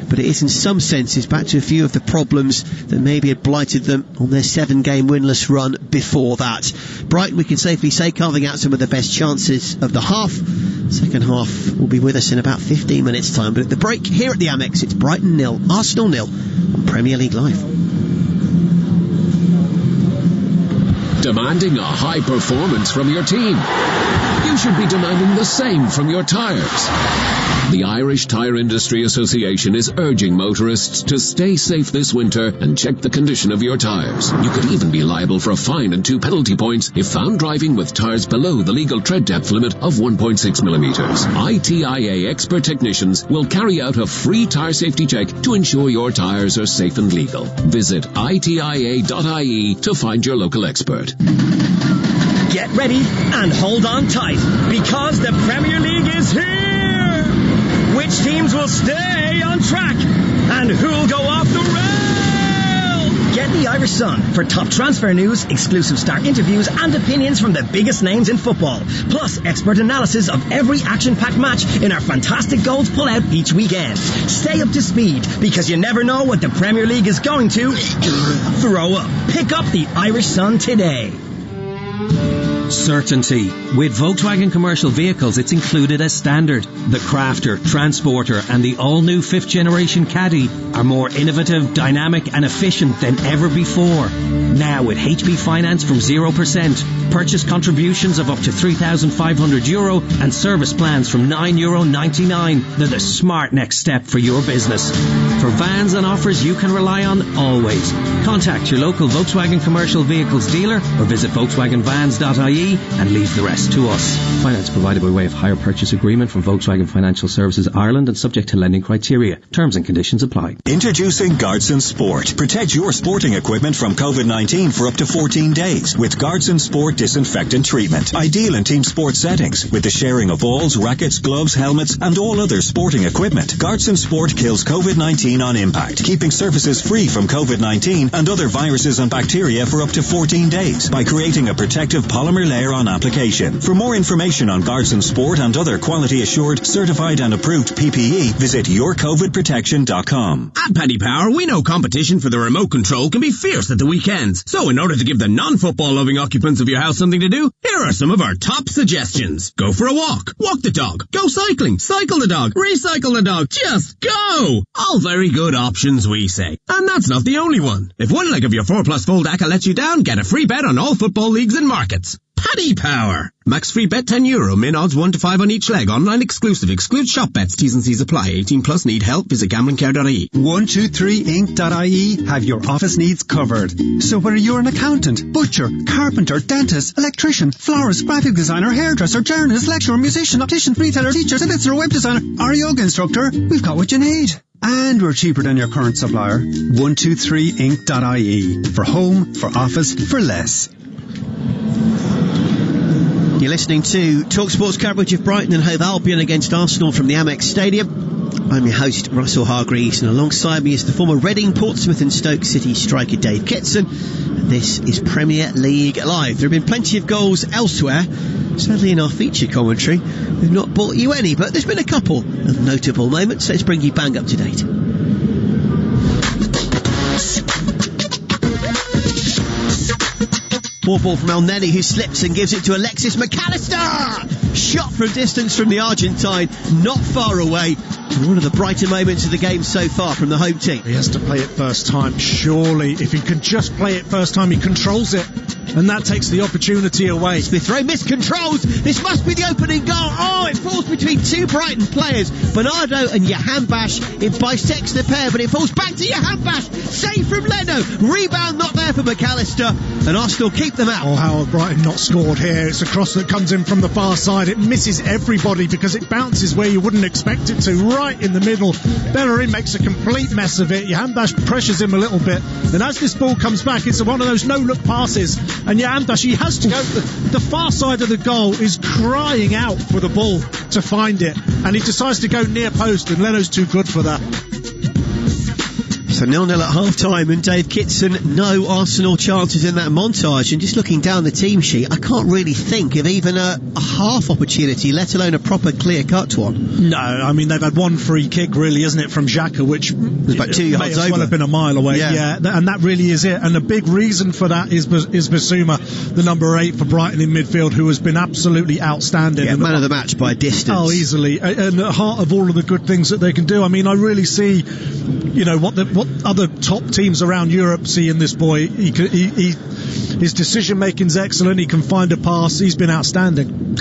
but it is in some senses back to a few of the problems that maybe had blighted them on their 7-game winless run before that. Brighton, we can safely say, carving out some of the best chances of the half. Second half will be with us in about 15 minutes time, but at the break here at the Amex, it's Brighton 0, Arsenal 0 on Premier League Live. Demanding a high performance from your team? You should be demanding the same from your tyres. The Irish Tyre Industry Association is urging motorists to stay safe this winter and check the condition of your tyres. You could even be liable for a fine and 2 penalty points if found driving with tyres below the legal tread depth limit of 1.6 millimetres. ITIA expert technicians will carry out a free tyre safety check to ensure your tyres are safe and legal. Visit itia.ie to find your local expert. Get ready and hold on tight, because the Premier League is here! Which teams will stay on track, and who'll go off the rail? Get the Irish Sun for top transfer news, exclusive star interviews, and opinions from the biggest names in football, plus expert analysis of every action-packed match in our fantastic goals pull-out each weekend. Stay up to speed, because you never know what the Premier League is going to throw up. Pick up the Irish Sun today. Certainty. With Volkswagen commercial vehicles, it's included as standard. The Crafter, Transporter and the all-new 5th generation Caddy are more innovative, dynamic and efficient than ever before. Now with HB Finance from 0%, purchase contributions of up to €3,500 and service plans from €9.99. They're the smart next step for your business. For vans and offers you can rely on always. Contact your local Volkswagen commercial vehicles dealer or visit volkswagenvans.ie and leave the rest to us. Finance provided by way of hire purchase agreement from Volkswagen Financial Services Ireland and subject to lending criteria. Terms and conditions apply. Introducing Guardson Sport. Protect your sporting equipment from COVID-19 for up to 14 days with Guardson Sport disinfectant treatment. Ideal in team sport settings with the sharing of balls, rackets, gloves, helmets and all other sporting equipment. Guardson Sport kills COVID-19 on impact, keeping surfaces free from COVID-19 and other viruses and bacteria for up to 14 days by creating a protective polymer extra layer on application. For more information on Guardsson Sport and other quality assured, certified and approved PPE, visit yourcovidprotection.com. At Paddy Power, we know competition for the remote control can be fierce at the weekends. So in order to give the non-football loving occupants of your house something to do, here are some of our top suggestions. Go for a walk the dog, go cycling, cycle the dog, recycle the dog, just go! All very good options, we say. And that's not the only one. If one leg of your 4+ fold ACCA lets you down, get a free bet on all football leagues and markets. Paddy Power. Max free bet €10. Min odds 1 to 5 on each leg. Online exclusive. Excludes shop bets. T's and C's apply. 18+. Need help? Visit gamblingcare.ie. 123inc.ie have your office needs covered. So whether you're an accountant, butcher, carpenter, dentist, electrician, florist, graphic designer, hairdresser, journalist, lecturer, musician, optician, retailer, teacher, solicitor, web designer, or yoga instructor, we've got what you need. And we're cheaper than your current supplier. 123inc.ie. For home, for office, for less. You're listening to TalkSport's coverage of Brighton and Hove Albion against Arsenal from the Amex Stadium. I'm your host, Russell Hargreaves, and alongside me is the former Reading, Portsmouth and Stoke City striker Dave Kitson. And this is Premier League Live. There have been plenty of goals elsewhere. Sadly, in our feature commentary, we've not brought you any, but there's been a couple of notable moments. Let's bring you bang up to date. Poor ball from Elneny, who slips and gives it to Alexis McAllister. Shot from distance from the Argentine, not far away. One of the brighter moments of the game so far from the home team. He has to play it first time, surely. If he can just play it first time, he controls it. And that takes the opportunity away. Smith-Rowe miscontrols. This must be the opening goal. Oh, it falls between two Brighton players, Bernardo and Jahan Bash. It bisects the pair, but it falls back to Jahan Bash. Save from Leno. Rebound not there for McAllister. And Arsenal keep them out. Oh, how have Brighton not scored here? It's a cross that comes in from the far side. It misses everybody because it bounces where you wouldn't expect it to, right in the middle. Bellerin makes a complete mess of it. Jahan Bash pressures him a little bit. And as this ball comes back, it's one of those no-look passes. And Jahan Bash, he has to go. The far side of the goal is crying out for the ball to find it. And he decides to go near post, and Leno's too good for that. So 0-0 at half-time, and Dave Kitson, no Arsenal chances in that montage. And just looking down the team sheet, I can't really think of even a half opportunity, let alone a proper clear-cut one. No, I mean, they've had one free kick, really, isn't it, from Xhaka, which was about 2 yards over. Well have been a mile away. Yeah, and that really is it. And the big reason for that is Bissouma, the number 8 for Brighton in midfield, who has been absolutely outstanding. Yeah, man of the match by a distance. Oh, easily. And at the heart of all of the good things that they can do. I mean, I really see, what other top teams around Europe see in this boy. His decision making's excellent. He can find a pass. He's been outstanding.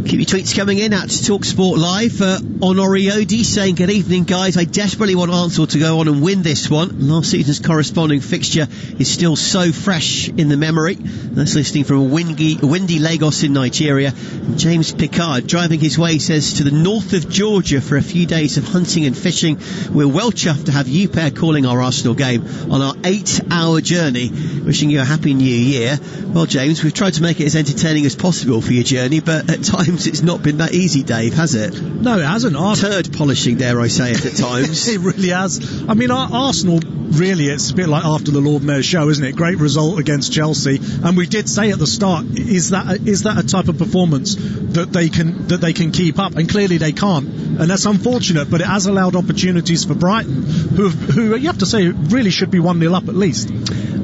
Keep your tweets coming in at TalkSport Live. Honoriodi saying, good evening guys, I desperately want Arsenal to go on and win this one. Last season's corresponding fixture is still so fresh in the memory. That's listening from a windy Lagos in Nigeria. And James Picard, driving his way, says, to the north of Georgia for a few days of hunting and fishing. We're well chuffed to have you pair calling our Arsenal game on our 8-hour journey. Wishing you a happy new year. Well, James, we've tried to make it as entertaining as possible for your journey, but at times it's not been that easy, Dave, has it? No, it hasn't. Turd polishing, dare I say it, at times. It really has. I mean, Arsenal, really, it's a bit like after the Lord Mayor's show, isn't it? Great result against Chelsea, and we did say at the start, is that a type of performance that they can keep up? And clearly they can't, and that's unfortunate. But it has allowed opportunities for Brighton, who you have to say really should be 1-0 up at least.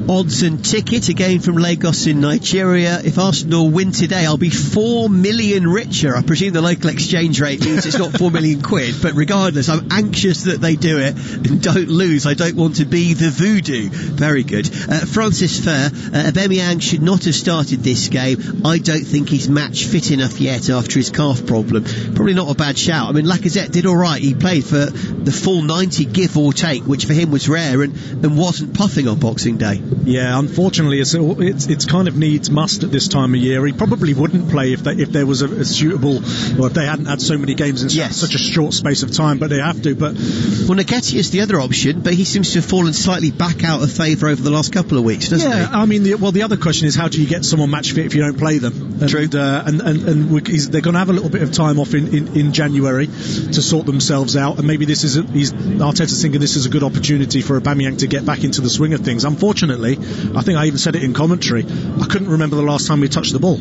Odds and ticket again from Lagos in Nigeria. If Arsenal win today, I'll be 4 million richer. I presume the local exchange rate means it's not 4 million quid, but regardless, I'm anxious that they do it and don't lose. I don't want to be the voodoo. Very good. Francis Fair, Aubameyang should not have started this game. I don't think he's match fit enough yet after his calf problem. Probably not a bad shout. I mean, Lacazette did alright. He played for the full 90 give or take, which for him was rare, and wasn't puffing on Boxing Day. Yeah, unfortunately, it's kind of needs must at this time of year. He probably wouldn't play if there was a suitable, or if they hadn't had so many games in such a short space of time, but they have to. But well, Nketiah is the other option, but he seems to have fallen slightly back out of favour over the last couple of weeks, doesn't he? Yeah, I mean, the other question is, how do you get someone match fit if you don't play them? And, true. And they're going to have a little bit of time off in January to sort themselves out, and maybe Arteta's thinking this is a good opportunity for Aubameyang to get back into the swing of things. Unfortunately, actually. I think I even said it in commentary. I couldn't remember the last time we touched the ball.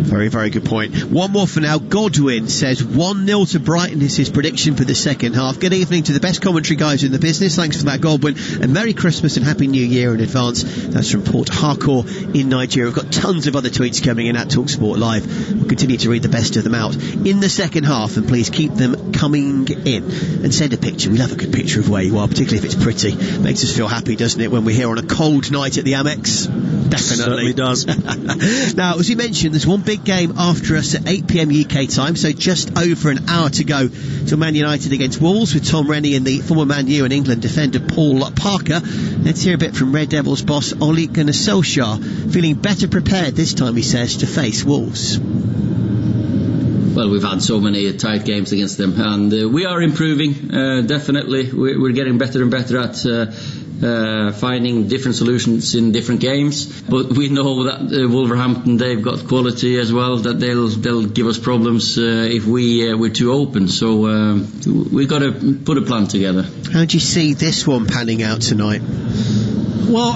Very, very good point. One more for now. Godwin says 1-0 to Brighton is his prediction for the second half. Good evening to the best commentary guys in the business. Thanks for that, Godwin. And Merry Christmas and Happy New Year in advance. That's from Port Harcourt in Nigeria. We've got tons of other tweets coming in at TalkSport Live. We'll continue to read the best of them out in the second half, and please keep them coming in. And send a picture. We love a good picture of where you are, particularly if it's pretty. Makes us feel happy, doesn't it, when we're here on a cold night at the Amex? Definitely. Certainly does. Now, as we mentioned, there's one big game after us at 8 p.m. UK time, so just over an hour to go till Man United against Wolves, with Tom Rennie and the former Man U and England defender Paul Parker. Let's hear a bit from Red Devils boss Ole Gunnar Solskjaer, feeling better prepared this time, he says, to face Wolves. Well, we've had so many tight games against them, and we are improving, definitely. We're getting better and better at finding different solutions in different games, but we know that Wolverhampton, they've got quality as well, that they'll give us problems if we're too open, so we've got to put a plan together. How do you see this one panning out tonight? Well,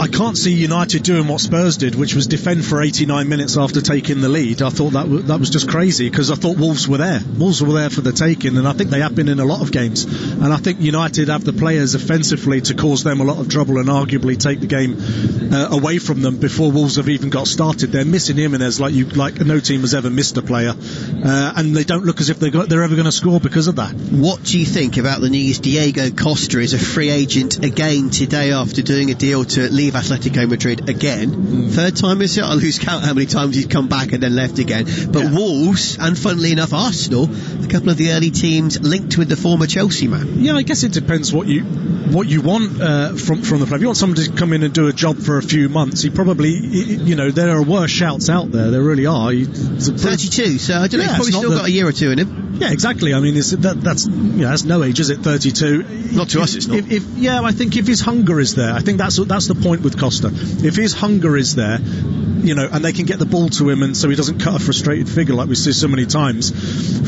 I can't see United doing what Spurs did, which was defend for 89 minutes after taking the lead. I thought that was just crazy, because I thought Wolves were there. Wolves were there for the taking, and I think they have been in a lot of games. And I think United have the players offensively to cause them a lot of trouble and arguably take the game away from them before Wolves have even got started. They're missing Jimenez like no team has ever missed a player, and they don't look as if they're ever going to score because of that. What do you think about the news Diego Costa is a free agent again today after doing a deal to leave Atletico Madrid again? Third time is it? I lose count how many times he's come back and then left again. But yeah. Wolves, and funnily enough Arsenal, a couple of the early teams linked with the former Chelsea man. Yeah, I guess it depends what you want from the player. If you want somebody to come in and do a job for a few months, he probably, there are worse shouts out there. There really are. 32, so I don't know. He's probably still got a year or two in him. Yeah, exactly. I mean, that's no age, is it? 32. Not to us, it's not. I think if his hunger is there, I think that's the point with Costa. If his hunger is there, and they can get the ball to him, and so he doesn't cut a frustrated figure like we see so many times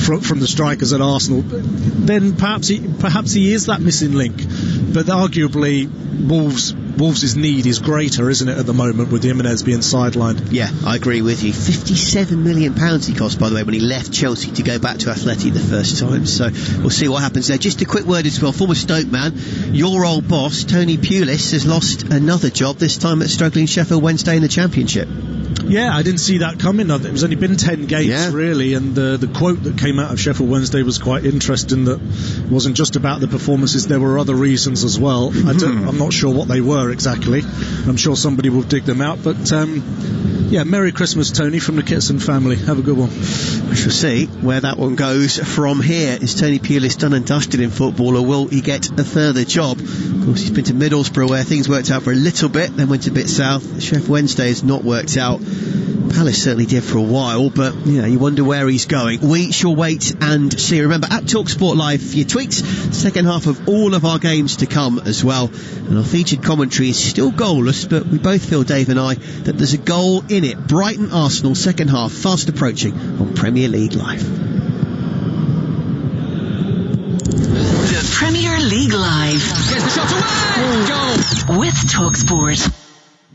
from the strikers at Arsenal, then perhaps he is that missing link. But arguably, Wolves' need is greater, isn't it, at the moment, with Jimenez being sidelined? Yeah, I agree with you. £57 million he cost, by the way, when he left Chelsea to go back to Atleti the first time. So we'll see what happens there. Just a quick word as well. Former Stoke man, your old boss, Tony Pulis, has lost another job, this time at struggling Sheffield Wednesday in the Championship. Yeah, I didn't see that coming. It's only been 10 games, really, and the quote that came out of Sheffield Wednesday was quite interesting, that it wasn't just about the performances, there were other reasons as well. I'm not sure what they were exactly. I'm sure somebody will dig them out, but Merry Christmas, Tony, from the Kitson family. Have a good one. We shall see where that one goes from here. Is Tony Pulis done and dusted in football, or will he get a further job? Of course, he's been to Middlesbrough, where things worked out for a little bit, then went a bit south. Sheffield Wednesday has not worked out. Palace certainly did for a while, but you wonder where he's going. We shall wait and see. Remember, at TalkSport Live for your tweets, second half of all of our games to come as well. And our featured commentary is still goalless, but we both feel, Dave and I, that there's a goal in it. Brighton Arsenal, second half, fast approaching on Premier League Live. The Premier League Live. Here's the shot away! Goal! With TalkSport.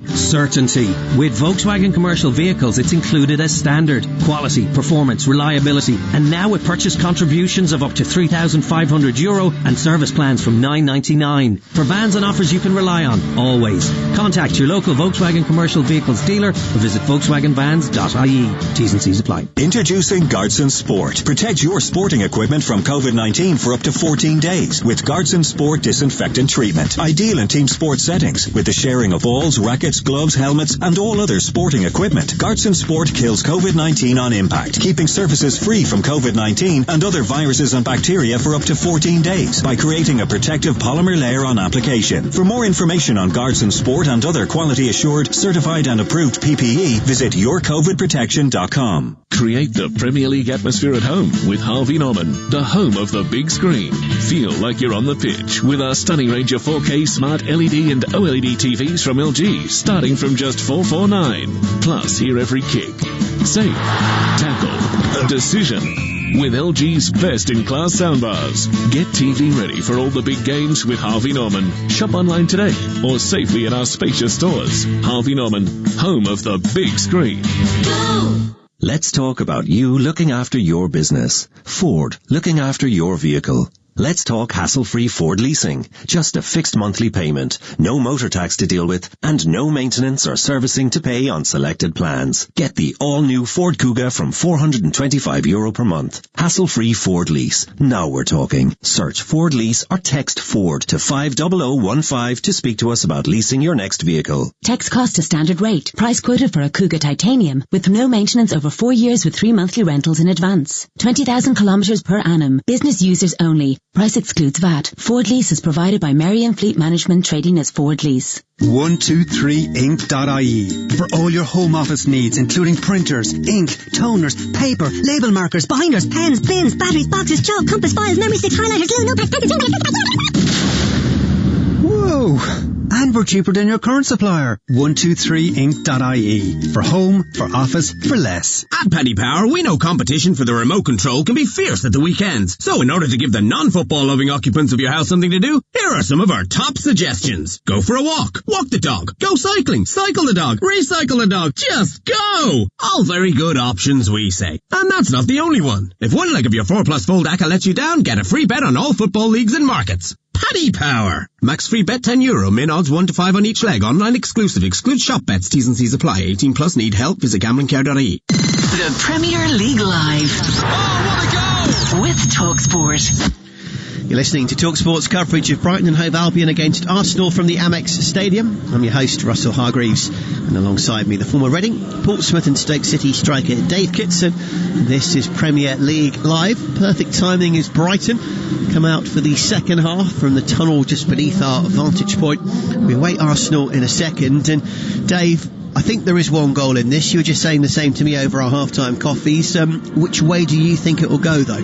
Certainty. With Volkswagen commercial vehicles, it's included as standard. Quality, performance, reliability. And now with purchase contributions of up to €3,500 and service plans from $9.99. For vans and offers you can rely on, always. Contact your local Volkswagen commercial vehicles dealer or visit volkswagenvans.ie. T's and C's apply. Introducing Guardson Sport. Protect your sporting equipment from COVID-19 for up to 14 days with Guardson Sport disinfectant treatment. Ideal in team sports settings with the sharing of balls, rackets, gloves, helmets, and all other sporting equipment. Guardson Sport kills COVID-19 on impact, keeping surfaces free from COVID-19 and other viruses and bacteria for up to 14 days by creating a protective polymer layer on application. For more information on Guardson Sport and other quality assured, certified and approved PPE, visit yourcovidprotection.com. Create the Premier League atmosphere at home with Harvey Norman, the home of the big screen. Feel like you're on the pitch with our stunning range of 4K smart LED and OLED TVs from LG, starting from just $449. Plus, hear every kick, save, tackle, decision, with LG's best-in-class soundbars. Get TV ready for all the big games with Harvey Norman. Shop online today or safely in our spacious stores. Harvey Norman, home of the big screen. Go! Let's talk about you looking after your business. Ford, looking after your vehicle. Let's talk hassle-free Ford leasing. Just a fixed monthly payment, no motor tax to deal with, and no maintenance or servicing to pay on selected plans. Get the all-new Ford Kuga from €425 per month. Hassle-free Ford lease. Now we're talking. Search Ford lease or text Ford to 50015 to speak to us about leasing your next vehicle. Text cost to standard rate. Price quoted for a Kuga Titanium with no maintenance over 4 years with 3 monthly rentals in advance. 20,000 kilometres per annum. Business users only. Price excludes VAT. Ford Lease is provided by Merriam Fleet Management, trading as Ford Lease. 123ink.ie for all your home office needs, including printers, ink, toners, paper, label markers, binders, pens, bins, batteries, boxes, chalk, compass, files, memory sticks, highlighters, glue, notepads, Whoa! And we're cheaper than your current supplier. 123ink.ie for home, for office, for less. At Paddy Power, we know competition for the remote control can be fierce at the weekends. So in order to give the non-football loving occupants of your house something to do, here are some of our top suggestions. Go for a walk. Walk the dog. Go cycling. Cycle the dog. Recycle the dog. Just go! All very good options, we say. And that's not the only one. If one leg of your 4+ fold ACCA lets you down, get a free bet on all football leagues and markets. Paddy Power. Max free bet €10. Min odds 1 to 5 on each leg. Online exclusive. Excludes shop bets. T's and C's apply. 18 plus. Need help? Visit gamblingcare.ie. The Premier League Live. Oh, what a goal! With TalkSport. You're listening to TalkSport's coverage of Brighton and Hove Albion against Arsenal from the Amex Stadium. I'm your host, Russell Hargreaves, and alongside me, the former Reading, Portsmouth and Stoke City striker Dave Kitson. This is Premier League Live. Perfect timing as Brighton come out for the second half from the tunnel just beneath our vantage point. We await Arsenal in a second, and Dave, I think there is one goal in this. You were just saying the same to me over our half-time coffees. Which way do you think it will go, though?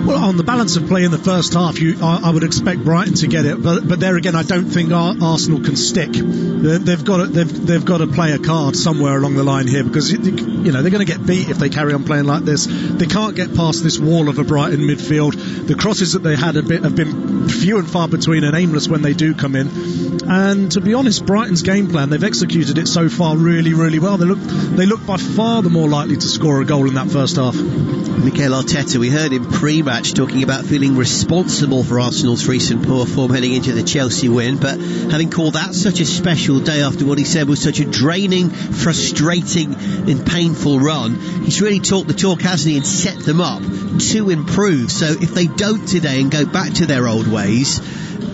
Well, on the balance of play in the first half, I would expect Brighton to get it, but there again, I don't think Arsenal can stick. They've got to play a card somewhere along the line here, because they're going to get beat if they carry on playing like this. They can't get past this wall of a Brighton midfield. The crosses that they had have been few and far between and aimless when they do come in. And to be honest, Brighton's game plan, they've executed it so far really, really well. They look by far the more likely to score a goal in that first half. Mikel Arteta, we heard him pre-match talking about feeling responsible for Arsenal's recent poor form heading into the Chelsea win, but having called that such a special day after what he said was such a draining, frustrating and painful run, he's really talked the talk, hasn't he, and set them up to improve. So if they don't today and go back to their old ways,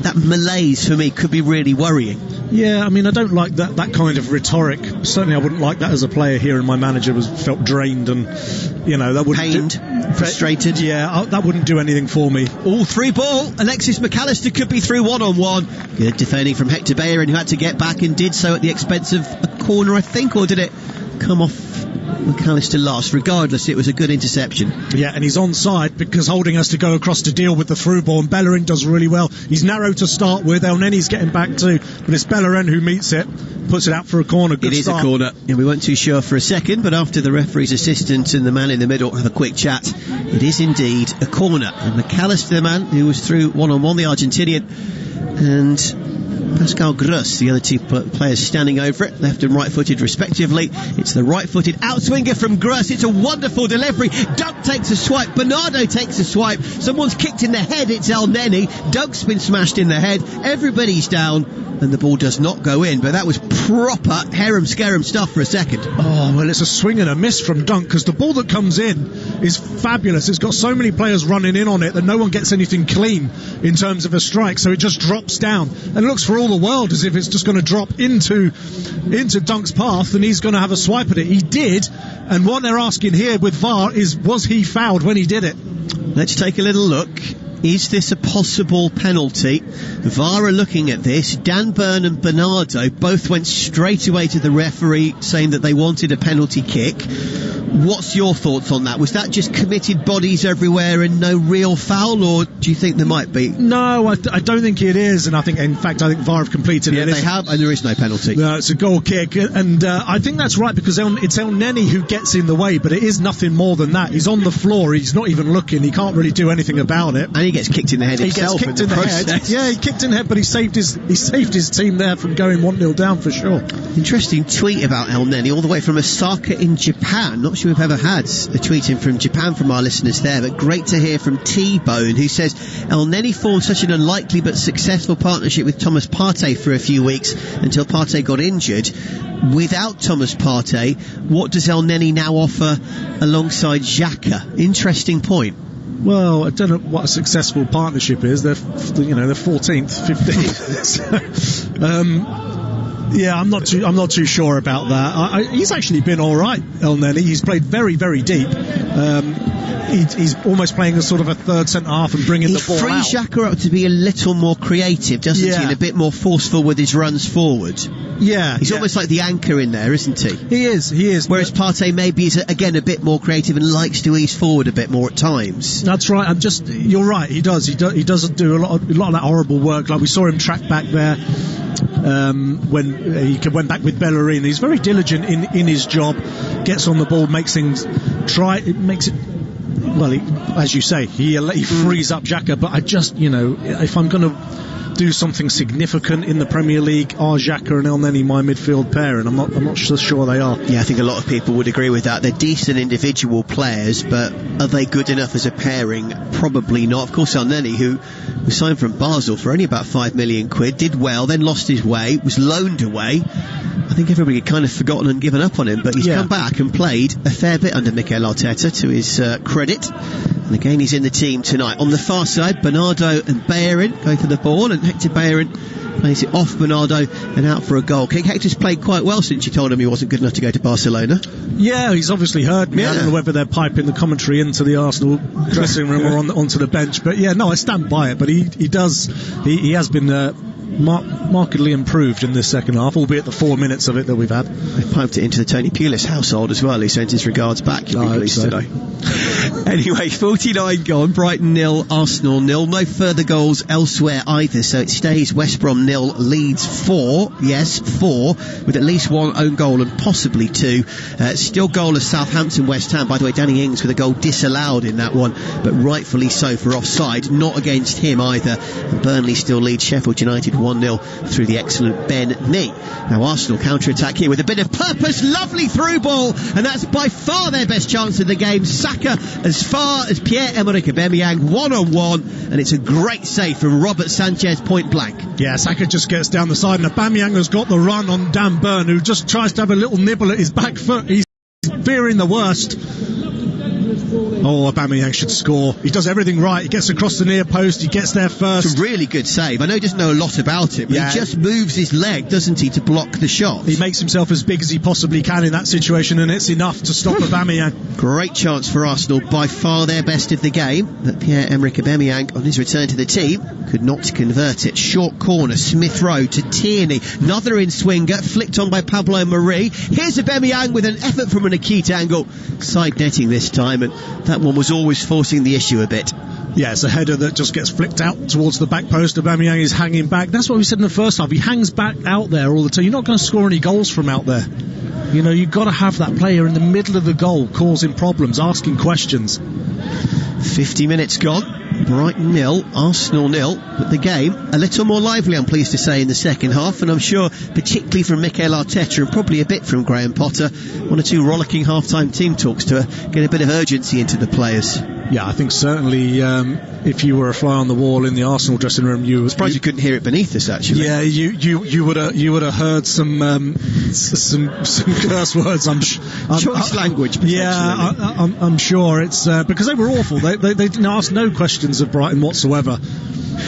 that malaise for me could be really worrying. Yeah, I mean, I don't like that kind of rhetoric. Certainly I wouldn't like that as a player here, and my manager felt drained and, that wouldn't... Pained, frustrated. Yeah, that wouldn't do anything for me. All through ball. Alexis McAllister could be through one-on-one. Good defending from Hector Bellerin, who had to get back and did so at the expense of a corner, I think, or did it come off McAllister last? Regardless, it was a good interception. Yeah, and he's onside because Holding has to go across to deal with the through ball, and Bellerin does really well. He's narrow to start with. Elneny's getting back too, but it's Bellerin who meets it, puts it out for a corner. Good It is start. a corner. Yeah, we weren't too sure for a second, but after the referee's assistant and the man in the middle have a quick chat, it is indeed a corner. And McAllister, the man who was through one-on-one, the Argentinian, and Pascal Gross, the other two players standing over it, left and right-footed respectively. It's the right-footed outswinger from Gross. It's a wonderful delivery. Dunk takes a swipe. Bernardo takes a swipe. Someone's kicked in the head. It's Elneny. Dunk's been smashed in the head. Everybody's down, and the ball does not go in. But that was proper harem-scarum stuff for a second. Oh, well, it's a swing and a miss from Dunk, because the ball that comes in is fabulous. It's got so many players running in on it that no one gets anything clean in terms of a strike, so it just drops down and looks for all the world as if it's just going to drop into Dunk's path, and he's going to have a swipe at it. He did, and what they're asking here with VAR is, was he fouled when he did it? Let's take a little look Is this a possible penalty? VAR are looking at this. Dan Burn and Bernardo both went straight away to the referee saying that they wanted a penalty kick. What's your thoughts on that? Was that just committed bodies everywhere and no real foul, or do you think there might be? No, I don't think it is, and I think VAR have completed it. Yeah, they have, and there is no penalty. No, it's a goal kick, and I think that's right, because it's Elneny who gets in the way, but it is nothing more than that. He's on the floor, he's not even looking, he can't really do anything about it. And he gets kicked in the head himself. He gets kicked in the head. Yeah, he kicked in the head, but he saved his team there from going 1-0 down for sure. Interesting tweet about Elneny, all the way from Osaka in Japan. Not sure we've ever had a tweet in from Japan from our listeners there, but great to hear from T-Bone, who says Elneny formed such an unlikely but successful partnership with Thomas Partey for a few weeks until Partey got injured. Without Thomas Partey, what does Elneny now offer alongside Xhaka? Interesting point. Well, I don't know what a successful partnership is. They're 14th, 15th. Yeah, I'm not too sure about that. He's actually been all right, Elneny. He's played very, very deep. He's almost playing as sort of a third centre half and bringing the ball out. He frees Xhaka up to be a little more creative, doesn't he? And a bit more forceful with his runs forward. Yeah, he's almost like the anchor in there, isn't he? He is. Whereas Partey maybe is again a bit more creative and likes to ease forward a bit more at times. That's right. You're right. He does. He doesn't do a lot of that horrible work. Like we saw him track back there. When he went back with Bellerin, he's very diligent in his job, gets on the ball, makes it, well, as you say, he frees up Xhaka, but I just, if I'm going to do something significant in the Premier League, are Xhaka and Elneny my midfield pair? And I'm not so sure they are. Yeah, I think a lot of people would agree with that. They're decent individual players, but are they good enough as a pairing? Probably not. Of course, Elneny, who was signed from Basel for only about £5 million, did well, then lost his way, was loaned away. I think everybody had kind of forgotten and given up on him, but he's come back and played a fair bit under Mikel Arteta, to his credit. And again, he's in the team tonight. On the far side, Bernardo and Bellerin go for the ball, and Hector Bellerin plays it off Bernardo and out for a goal kick. Hector's played quite well since you told him he wasn't good enough to go to Barcelona. Yeah, he's obviously heard me. I don't know whether they're piping the commentary into the Arsenal dressing room or onto the bench, but yeah, no, I stand by it. But he has been markedly improved in this second half, albeit the 4 minutes of it that we've had. They piped it into the Tony Pulis household as well. He sent his regards back. You'll be pleased to know. Anyway, 49 gone, Brighton 0, Arsenal 0. No further goals elsewhere either, so it stays West Brom 0, Leeds 4. Yes, 4, with at least one own goal and possibly two. Still goalless Southampton West Ham. By the way, Danny Ings with a goal disallowed in that one, but rightfully so for offside. Not against him either. And Burnley still leads Sheffield United 1-0 through the excellent Ben Mee. Now Arsenal counter-attack here with a bit of purpose. Lovely through ball, and that's by far their best chance of the game. Saka as far as Pierre-Emerick Aubameyang, 1-on-1, and it's a great save from Robert Sanchez, point blank. Yeah, Saka just gets down the side, and Aubameyang has got the run on Dan Burn, who just tries to have a little nibble at his back foot. He's fearing the worst. Oh, Aubameyang should score. He does everything right. He gets across the near post. He gets there first. It's a really good save. I know he doesn't know a lot about it, but he just moves his leg, doesn't he, to block the shot. He makes himself as big as he possibly can in that situation, and it's enough to stop Aubameyang. Great chance for Arsenal. By far their best of the game. But Pierre-Emerick Aubameyang, on his return to the team, could not convert it. Short corner, Smith-Rowe to Tierney. Another in-swinger, flicked on by Pablo Marie. Here's Aubameyang with an effort from an acute angle. Side netting this time, and that one was always forcing the issue a bit. Yeah, it's a header that just gets flicked out towards the back post. Aubameyang is hanging back. That's what we said in the first half. He hangs back out there all the time. You're not going to score any goals from out there. You've got to have that player in the middle of the goal causing problems, asking questions. 50 minutes gone. Brighton 0, Arsenal 0, but the game a little more lively, I'm pleased to say, in the second half, and I'm sure particularly from Mikel Arteta and probably a bit from Graham Potter, one or two rollicking half-time team talks to get a bit of urgency into the players. Yeah, I think certainly if you were a fly on the wall in the Arsenal dressing room, I'm surprised you couldn't hear it beneath us, actually. Yeah, you would have heard some curse words. Choice language. Yeah, I'm sure it's because they were awful. They didn't ask no questions of Brighton whatsoever.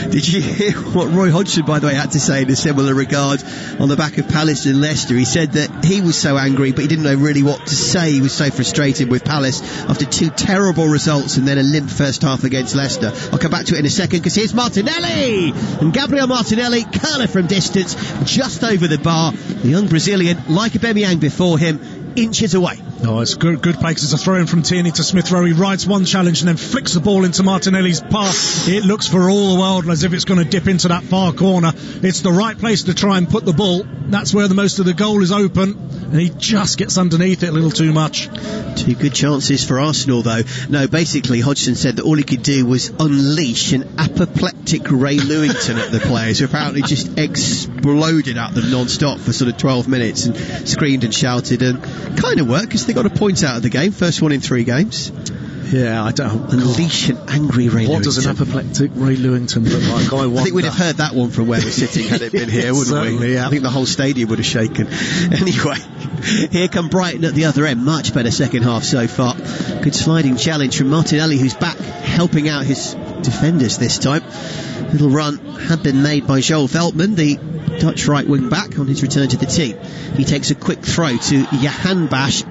Did you hear what Roy Hodgson, by the way, had to say in a similar regard on the back of Palace and Leicester? He said that he was so angry, but he didn't know really what to say. He was so frustrated with Palace after 2 terrible results and then a limp first half against Leicester. I'll come back to it in a second, because here's Martinelli! And Gabriel Martinelli, curler from distance, just over the bar. The young Brazilian, like Aubameyang before him, inches away. Oh, it's good play, because it's a throw in from Tierney to Smith-Rowe. He rides one challenge and then flicks the ball into Martinelli's path. It looks for all the world as if it's going to dip into that far corner. It's the right place to try and put the ball. That's where the most of the goal is open, and he just gets underneath it a little too much. 2 good chances for Arsenal, though. No, basically Hodgson said that all he could do was unleash an apoplectic Ray Lewington at the players, who apparently just exploded at them non-stop for sort of 12 minutes and screamed and shouted, and kind of worked, because they got a point out of the game, first one in 3 games. Yeah, I don't... Unleash an angry Ray Lewington. What does an apoplectic Ray Lewington look like? I think we'd have heard that one from where we're sitting had it been here, wouldn't we? Yeah. I think the whole stadium would have shaken. Anyway, here come Brighton at the other end. Much better second half so far. Good sliding challenge from Martinelli, who's back helping out his defenders this time. Little run had been made by Joel Veltman, the Dutch right wing back, on his return to the team. He takes a quick throw to Johan Bash.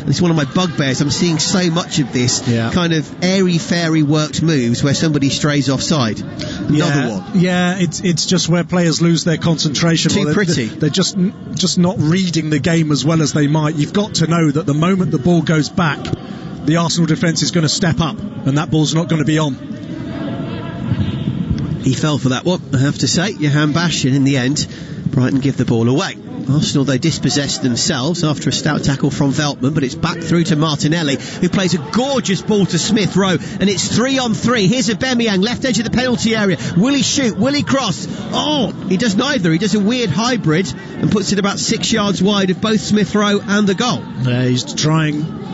It's one of my bugbears. I'm seeing so much of this kind of airy-fairy worked moves where somebody strays offside. Another one. Yeah, it's just where players lose their concentration. Too pretty. They're just not reading the game as well as they might. You've got to know that the moment the ball goes back, the Arsenal defence is going to step up, and that ball's not going to be on. He fell for that one, I have to say, Johan Bash, and in the end, Brighton give the ball away. Arsenal, though, dispossessed themselves after a stout tackle from Veltman, but it's back through to Martinelli, who plays a gorgeous ball to Smith-Rowe, and it's 3-on-3. Here's Aubameyang, left edge of the penalty area. Will he shoot? Will he cross? Oh, he does neither. He does a weird hybrid and puts it about 6 yards wide of both Smith-Rowe and the goal. Yeah, he's trying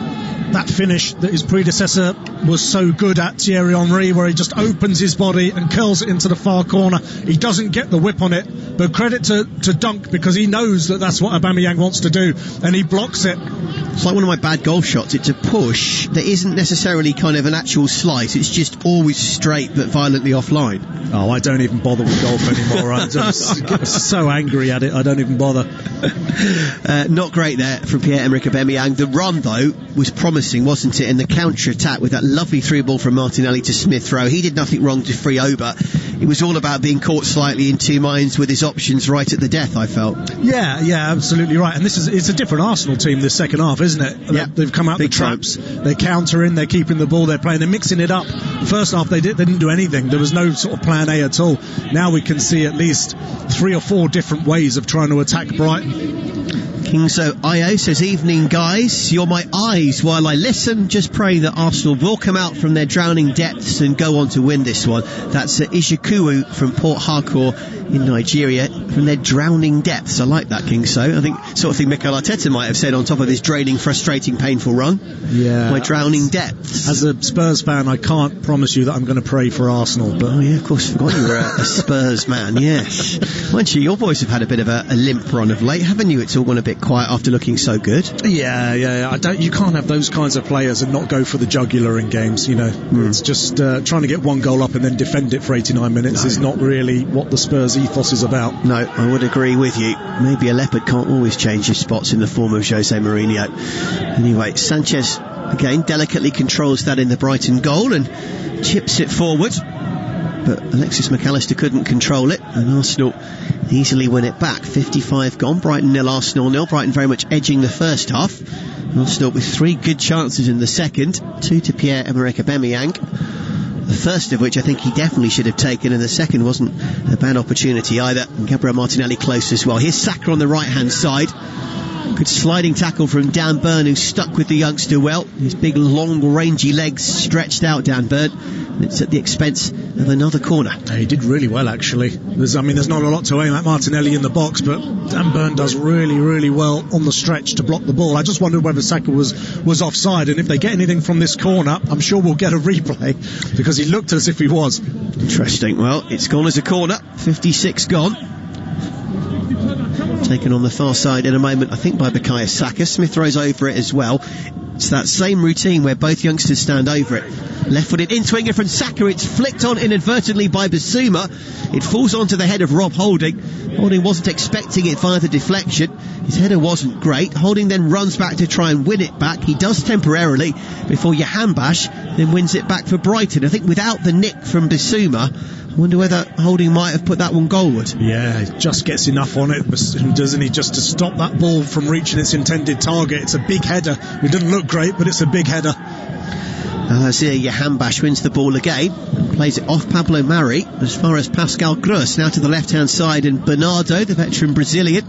that finish that his predecessor was so good at, Thierry Henry, where he just opens his body and curls it into the far corner. He doesn't get the whip on it, but credit to Dunk, because he knows that that's what Aubameyang wants to do, and he blocks it. It's like one of my bad golf shots. It's a push that isn't necessarily kind of an actual slice. It's just always straight but violently offline. Oh, I don't even bother with golf anymore. I'm just so angry at it, I don't even bother. Not great there from Pierre-Emerick Aubameyang. The run, though, was promising, wasn't it? And the counter-attack with that lovely through ball from Martinelli to Smith-Rowe. He did nothing wrong to free Oba. It was all about being caught slightly in 2 minds with his options right at the death, I felt. Yeah, absolutely right. And it's a different Arsenal team this second half, isn't it? Yeah. They've come out the traps. They're countering, they're keeping the ball, they're playing, they're mixing it up. First half they didn't do anything. There was no sort of plan A at all. Now we can see at least 3 or 4 different ways of trying to attack Brighton. Kingso Io says, evening guys, you're my eyes while I listen. Just pray that Arsenal will come out from their drowning depths and go on to win this one. That's Ijukwuo from Port Harcourt in Nigeria, from their drowning depths. I like that, Kingso. I think sort of thing Mikel Arteta might have said on top of his draining, frustrating, painful run. Yeah, my drowning depths. As a Spurs fan, I can't promise you that I'm going to pray for Arsenal. But oh yeah, of course, forgot you were a Spurs man. Yes, mind you, your boys have had a bit of a limp run of late, haven't you? It's all gone a bit quiet after looking so good. Yeah. You can't have those kinds of players and not go for the jugular in games. You know, it's just trying to get 1 goal up and then defend it for 89 minutes is not really what the Spurs ethos is about. No, I would agree with you. Maybe a leopard can't always change his spots in the form of Jose Mourinho. Anyway, Sanchez again delicately controls that in the Brighton goal and chips it forward, but Alexis McAllister couldn't control it, and Arsenal easily win it back. 55 gone, Brighton 0, Arsenal 0. Brighton very much edging the first half. Arsenal with 3 good chances in the second, 2 to Pierre-Emerick Aubameyang, the first of which I think he definitely should have taken, and the second wasn't a bad opportunity either. And Gabriel Martinelli close as well. Here's Saka on the right hand side. Good sliding tackle from Dan Burn, who stuck with the youngster well. His big long rangy legs stretched out, Dan Burn. And it's at the expense of another corner. He did really well, actually. There's not a lot to aim at Martinelli in the box, but Dan Burn does really, really well on the stretch to block the ball. I just wondered whether Saka was offside, and if they get anything from this corner, I'm sure we'll get a replay, because he looked as if he was. Interesting. Well, it's gone as a corner. 56 gone. Taken on the far side in a moment, I think, by Bukayo Saka. Smith-Rowe's over it as well. It's that same routine where both youngsters stand over it. Left-footed in-swinger from Saka. It's flicked on inadvertently by Bissouma. It falls onto the head of Rob Holding. Holding wasn't expecting it via the deflection. His header wasn't great. Holding then runs back to try and win it back. He does temporarily before Jahanbash then wins it back for Brighton. I think without the nick from Bissouma, I wonder whether Holding might have put that one goalward. Yeah, he just gets enough on it, doesn't he, just to stop that ball from reaching its intended target. It's a big header. It doesn't look great, but it's a big header. Jahanbash wins the ball again, plays it off Pablo Mari as far as Pascal Gross, now to the left-hand side, and Bernardo, the veteran Brazilian,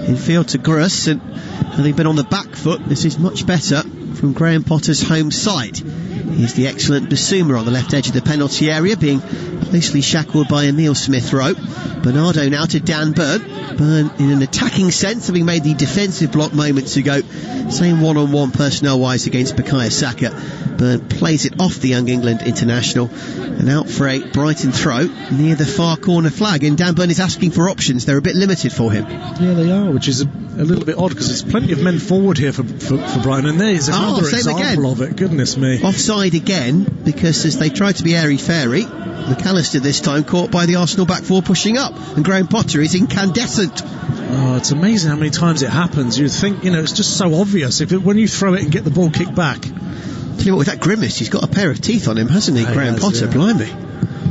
in field to Gross, and having been on the back foot, this is much better from Graham Potter's home side. Here's the excellent Bissouma on the left edge of the penalty area, being closely shackled by Emile Smith-Rowe. Bernardo now to Dan Burn. Burn in an attacking sense, having made the defensive block moments ago. Same one-on-one personnel-wise against Bukayo Saka. Burn plays it off the Young England international, and out for a Brighton throw near the far corner flag, and Dan Burn is asking for options. They're a bit limited for him. Yeah, they are, which is a little bit odd, because there's plenty of men forward here for Brighton, and there's another example of it. Goodness me. Offside again, because as they tried to be airy-fairy, Allister this time caught by the Arsenal back four pushing up, and Graham Potter is incandescent. Oh, it's amazing how many times it happens. You'd think, it's just so obvious when you throw it and get the ball kicked back. Tell you what, with that grimace, he's got a pair of teeth on him, hasn't he, Graham Potter? Yeah. Blimey.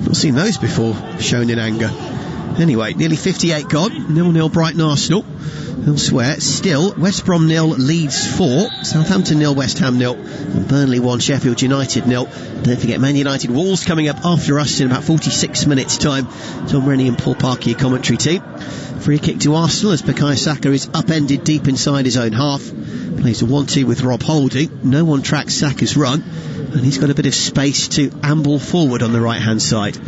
Not seen those before, shown in anger. Anyway, nearly 58 gone, 0-0 Brighton Arsenal. Elsewhere, still, West Brom 0, Leeds 4, Southampton 0, West Ham 0, and Burnley 1, Sheffield United 0. Don't forget Man United Wolves coming up after us in about 46 minutes time. Tom Rennie and Paul Parker, your commentary team. Free kick to Arsenal as Bukayo Saka is upended deep inside his own half. Plays a 1-2 with Rob Holding. No one tracks Saka's run, and he's got a bit of space to amble forward on the right hand side.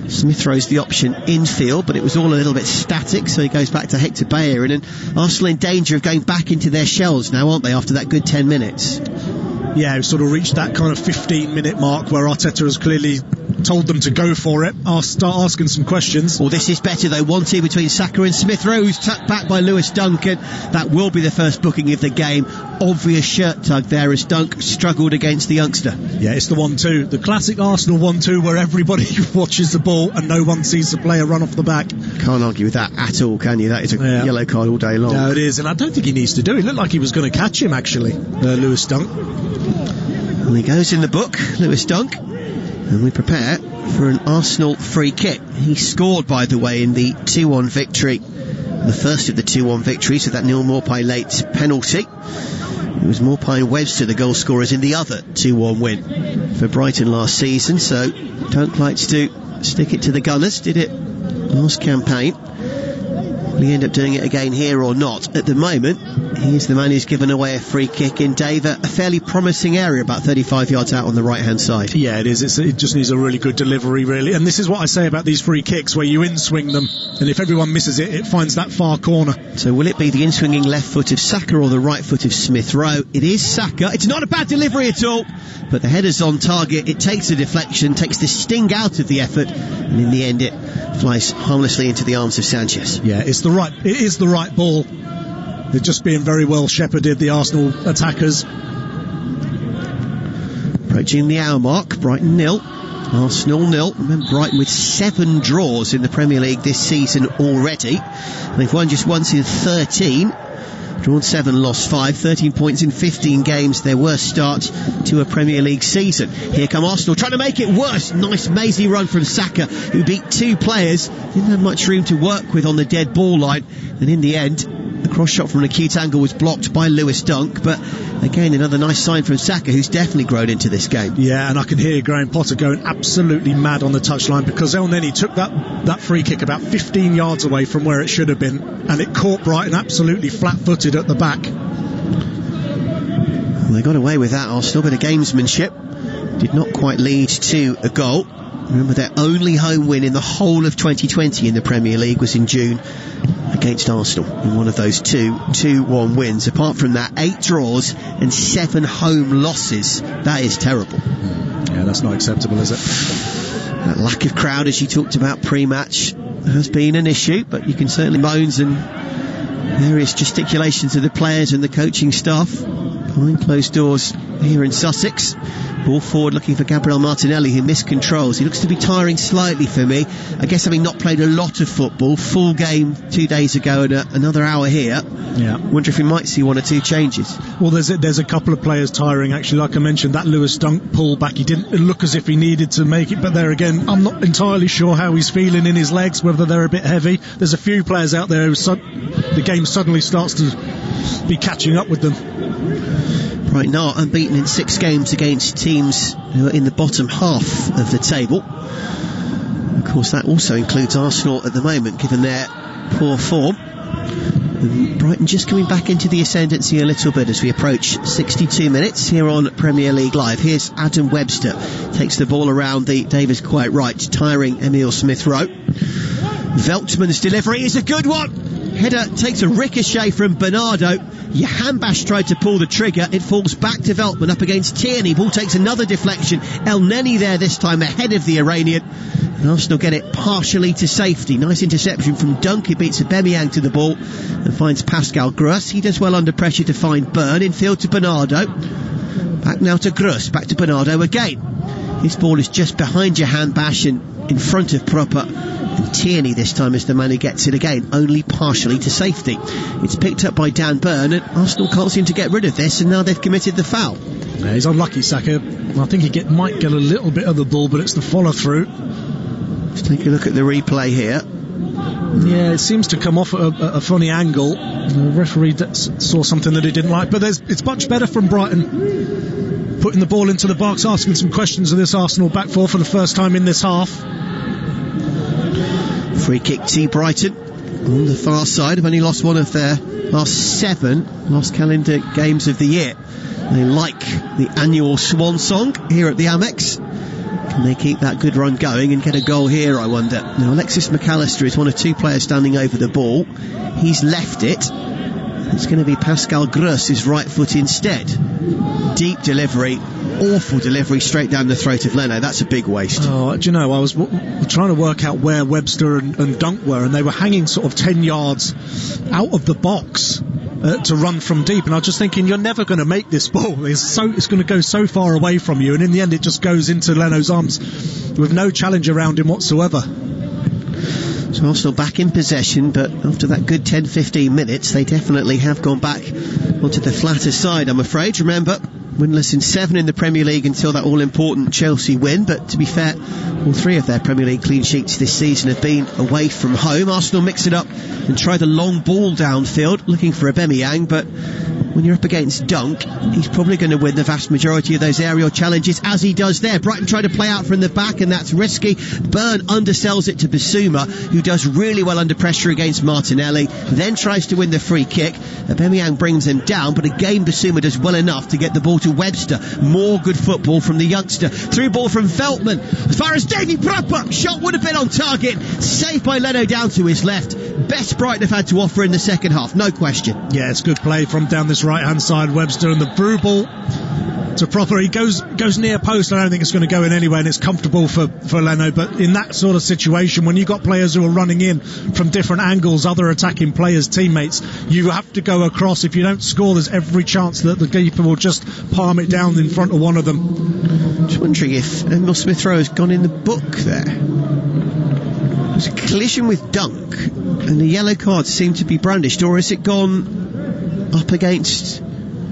Smith throws the option infield, but it was all a little bit static, so he goes back to Hector Bellerin, and Arsenal in danger of going back into their shells now, aren't they, after that good 10 minutes? Yeah, we've sort of reached that kind of 15-minute mark where Arteta has clearly told them to go for it. I'll start asking some questions. Well, this is better though. 1-2 between Saka and Smith-Rowe, who's tucked back by Lewis Duncan. That will be the first booking of the game. Obvious shirt tug there as Dunk struggled against the youngster. Yeah, it's the 1-2. The classic Arsenal 1-2 where everybody watches the ball and no one sees the player run off the back. Can't argue with that at all, can you? That is a yellow card all day long. No, it is, and I don't think he needs to do it. It looked like he was going to catch him, actually, Lewis Dunk. And he goes in the book, Lewis Dunk, and we prepare for an Arsenal free kick. He scored, by the way, in the 2-1 victory, the first of the 2-1 victories with that Neil Maupay late penalty. It was Maupay and Webster the goal scorers in the other 2-1 win for Brighton last season, so Dunk likes to stick it to the Gunners. Did it last campaign. Will he end up doing it again here or not? At the moment, he's the man who's given away a free kick in Dave, a fairly promising area, about 35 yards out on the right hand side. Yeah, it is. It just needs a really good delivery, really. And this is what I say about these free kicks, where you in-swing them, and if everyone misses it, it finds that far corner. So will it be the in-swinging left foot of Saka or the right foot of Smith-Rowe? It is Saka. It's not a bad delivery at all, but the header's on target. It takes the deflection, takes the sting out of the effort, and in the end it flies harmlessly into the arms of Sanchez. Yeah, it is the right ball. They're just being very well shepherded, the Arsenal attackers. Approaching the hour mark, Brighton 0, Arsenal 0. Remember, Brighton with 7 draws in the Premier League this season already. They've won just once in 13. Drawn 7, lost 5, 13 points in 15 games, their worst start to a Premier League season. Here come Arsenal trying to make it worse. Nice mazy run from Saka, who beat 2 players. Didn't have much room to work with on the dead ball line, and in the end the cross shot from an acute angle was blocked by Lewis Dunk. But again, another nice sign from Saka, who's definitely grown into this game. Yeah, and I can hear Graham Potter going absolutely mad on the touchline, because Elneny took that free kick about 15 yards away from where it should have been, and it caught Brighton absolutely flat-footed at the back. Well, they got away with that, Arsenal. Bit of gamesmanship. Did not quite lead to a goal. Remember, their only home win in the whole of 2020 in the Premier League was in June against Arsenal in one of those 2-1 wins. Apart from that, 8 draws and 7 home losses. That is terrible. Yeah, that's not acceptable, is it? That lack of crowd, as you talked about pre-match, has been an issue, but you can certainly moans and various gesticulations of the players and the coaching staff behind closed doors here in Sussex. Ball forward looking for Gabriel Martinelli, who missed controls. He looks to be tiring slightly for me. I guess having not played a lot of football, full game 2 days ago and another hour here. Yeah. Wonder if we might see 1 or 2 changes. Well, there's a couple of players tiring, actually. Like I mentioned, that Luiz Dunk pull back, he didn't look as if he needed to make it, but there again, I'm not entirely sure how he's feeling in his legs, whether they're a bit heavy. There's a few players out there who the game suddenly starts to be catching up with them. Brighton are unbeaten in 6 games against teams who are in the bottom half of the table. Of course, that also includes Arsenal at the moment, given their poor form. And Brighton just coming back into the ascendancy a little bit as we approach 62 minutes here on Premier League Live. Here's Adam Webster, takes the ball around the Davis quite right, tiring Emil Smith-Rowe. Veltman's delivery is a good one. Header takes a ricochet from Bernardo. Jahanbash tried to pull the trigger. It falls back to Veltman up against Tierney. Ball takes another deflection. Elneny there this time ahead of the Iranian. And Arsenal get it partially to safety. Nice interception from Dunk. He beats Aubameyang to the ball and finds Pascal Gross. He does well under pressure to find Burn. Infield to Bernardo. Back now to Gross. Back to Bernardo again. His ball is just behind Jahanbash and in front of Proper. And Tierney this time is the man who gets it again, only partially to safety. It's picked up by Dan Burn, and Arsenal can't seem to get rid of this, and now they've committed the foul. Yeah, he's unlucky, Saka. I think he might get a little bit of the ball, but it's the follow-through. Let's take a look at the replay here. Yeah, it seems to come off at a funny angle. The referee saw something that he didn't like, but it's much better from Brighton. Putting the ball into the box, asking some questions of this Arsenal back four for the first time in this half. Free kick to Brighton on the far side. Have only lost 1 of their last 7 last calendar games of the year. They like the annual swan song here at the Amex. Can they keep that good run going and get a goal here, I wonder? Now, Alexis McAllister is one of 2 players standing over the ball. He's left it. It's going to be Pascal Gross's right foot instead. Deep delivery, awful delivery straight down the throat of Leno. That's a big waste. Oh, do you know, I was trying to work out where Webster and Dunk were, and they were hanging sort of 10 yards out of the box to run from deep, and I was just thinking, you're never going to make this ball. It's going to go so far away from you, and in the end it just goes into Leno's arms with no challenge around him whatsoever. So Arsenal back in possession, but after that good 10-15 minutes they definitely have gone back onto the flatter side, I'm afraid. Remember, winless in 7 in the Premier League until that all-important Chelsea win, but to be fair, all 3 of their Premier League clean sheets this season have been away from home. Arsenal mix it up and try the long ball downfield, looking for Aubameyang, but when you're up against Dunk, he's probably going to win the vast majority of those aerial challenges, as he does there. Brighton try to play out from the back, and that's risky. Burn undersells it to Bissouma, who does really well under pressure against Martinelli, then tries to win the free kick. Aubameyang brings him down, but again Bissouma does well enough to get the ball to Webster. More good football from the youngster. Through ball from Veltman. As far as Davy Proper, shot would have been on target. Saved by Leno down to his left. Best Brighton have had to offer in the second half, no question. Yeah, it's good play from down this right-hand side, Webster, and the through ball to Proper. He goes near post. I don't think it's going to go in anyway, and it's comfortable for Leno, but in that sort of situation, when you've got players who are running in from different angles, other attacking players, teammates, you have to go across. If you don't score, there's every chance that the keeper will just palm it down in front of one of them. Just wondering if Emil Smith-Rowe has gone in the book there. There's a collision with Dunk and the yellow card seemed to be brandished, or has it gone up against...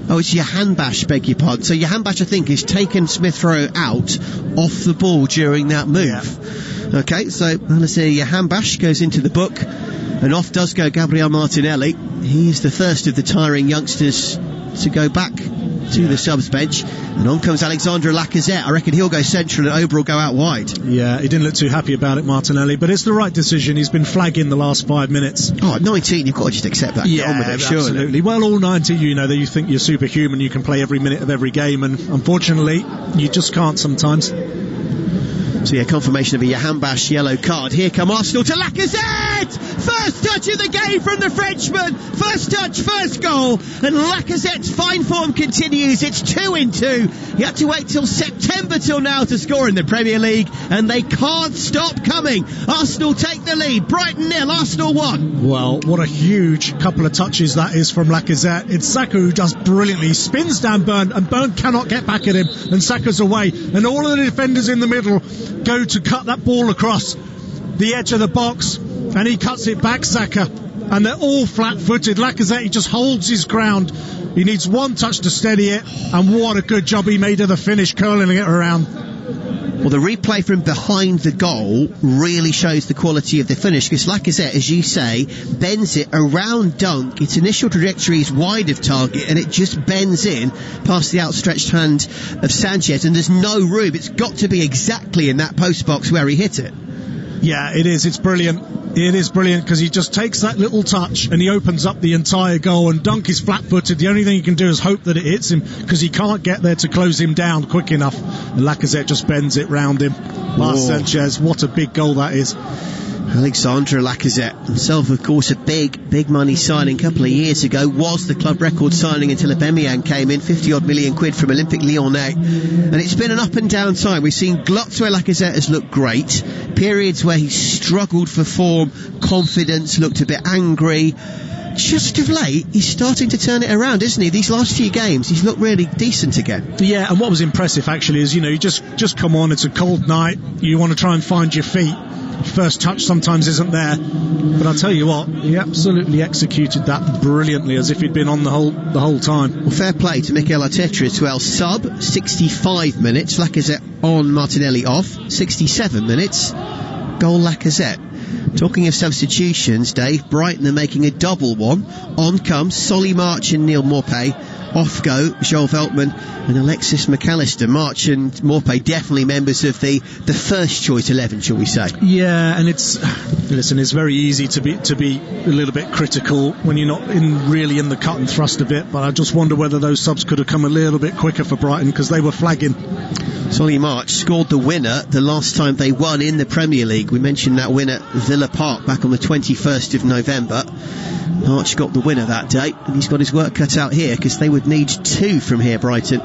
Oh, it's Jahanbash, beg your pardon. So Jahanbash, I think, has taken Smith-Rowe out off the ball during that move. Yeah. Okay, so Allister Jahanbash goes into the book, and off does go Gabriel Martinelli. He is the first of the tiring youngsters to go back to the subs bench, and on comes Alexandre Lacazette. I reckon he'll go central and Ober will go out wide. Yeah, he didn't look too happy about it, Martinelli, but it's the right decision. He's been flagging the last 5 minutes. Oh, at 19 you've got to just accept that. Yeah, get on with it, absolutely. Surely. Well, all 90, you know, that you think you're superhuman, you can play every minute of every game, and unfortunately you just can't sometimes. So yeah, confirmation of a Jahanbash yellow card. Here come Arsenal to Lacazette! First touch of the game from the Frenchman. First touch, first goal. And Lacazette's fine form continues. It's 2-2. He had to wait till September till now to score in the Premier League, and they can't stop coming. Arsenal take the lead. Brighton 0, Arsenal 1. Well, what a huge couple of touches that is from Lacazette. It's Saka who does brilliantly. He spins down Burn, and Burn cannot get back at him, and Saka's away. And all of the defenders in the middle go to cut that ball across the edge of the box, and he cuts it back, Saka, and they're all flat-footed. Lacazette, he just holds his ground. He needs one touch to steady it, and what a good job he made of the finish, curling it around. Well, the replay from behind the goal really shows the quality of the finish, because Lacazette, as you say, bends it around Dunk. Its initial trajectory is wide of target, and it just bends in past the outstretched hand of Sanchez, and there's no room. It's got to be exactly in that post box where he hit it. Yeah, it is. It's brilliant. It is brilliant because he just takes that little touch and he opens up the entire goal, and Dunk is flat-footed. The only thing he can do is hope that it hits him, because he can't get there to close him down quick enough. And Lacazette just bends it round him. Last Sanchez, what a big goal that is. Alexandre Lacazette, himself of course a big money signing a couple of years ago, was the club record signing until Aubameyang came in, 50 odd million quid from Olympique Lyonnais, and it's been an up and down time. We've seen gluts where Lacazette has looked great, periods where he's struggled for form, confidence, looked a bit angry. Just of late, he's starting to turn it around, isn't he? These last few games, he's looked really decent again. Yeah, and what was impressive actually is, you just come on, it's a cold night, you want to try and find your feet. First touch sometimes isn't there, but I'll tell you what, he absolutely executed that brilliantly, as if he'd been on the whole time. Well, fair play to Mikel Arteta as well. Sub 65 minutes, Lacazette on, Martinelli off. 67 minutes, goal Lacazette. Talking of substitutions, Dave, Brighton are making a double one. On comes Solly March and Neil Maupay. Off go Joel Veltman and Alexis Mac Allister. March and Maupay definitely members of the first choice 11, shall we say? Yeah, and it's very easy to be a little bit critical when you're not really in the cut and thrust of it, but I just wonder whether those subs could have come a little bit quicker for Brighton, because they were flagging. Solly March scored the winner the last time they won in the Premier League. We mentioned that win at Villa Park back on the 21st of November. March got the winner that day, and he's got his work cut out here, because they would need 2 from here, Brighton,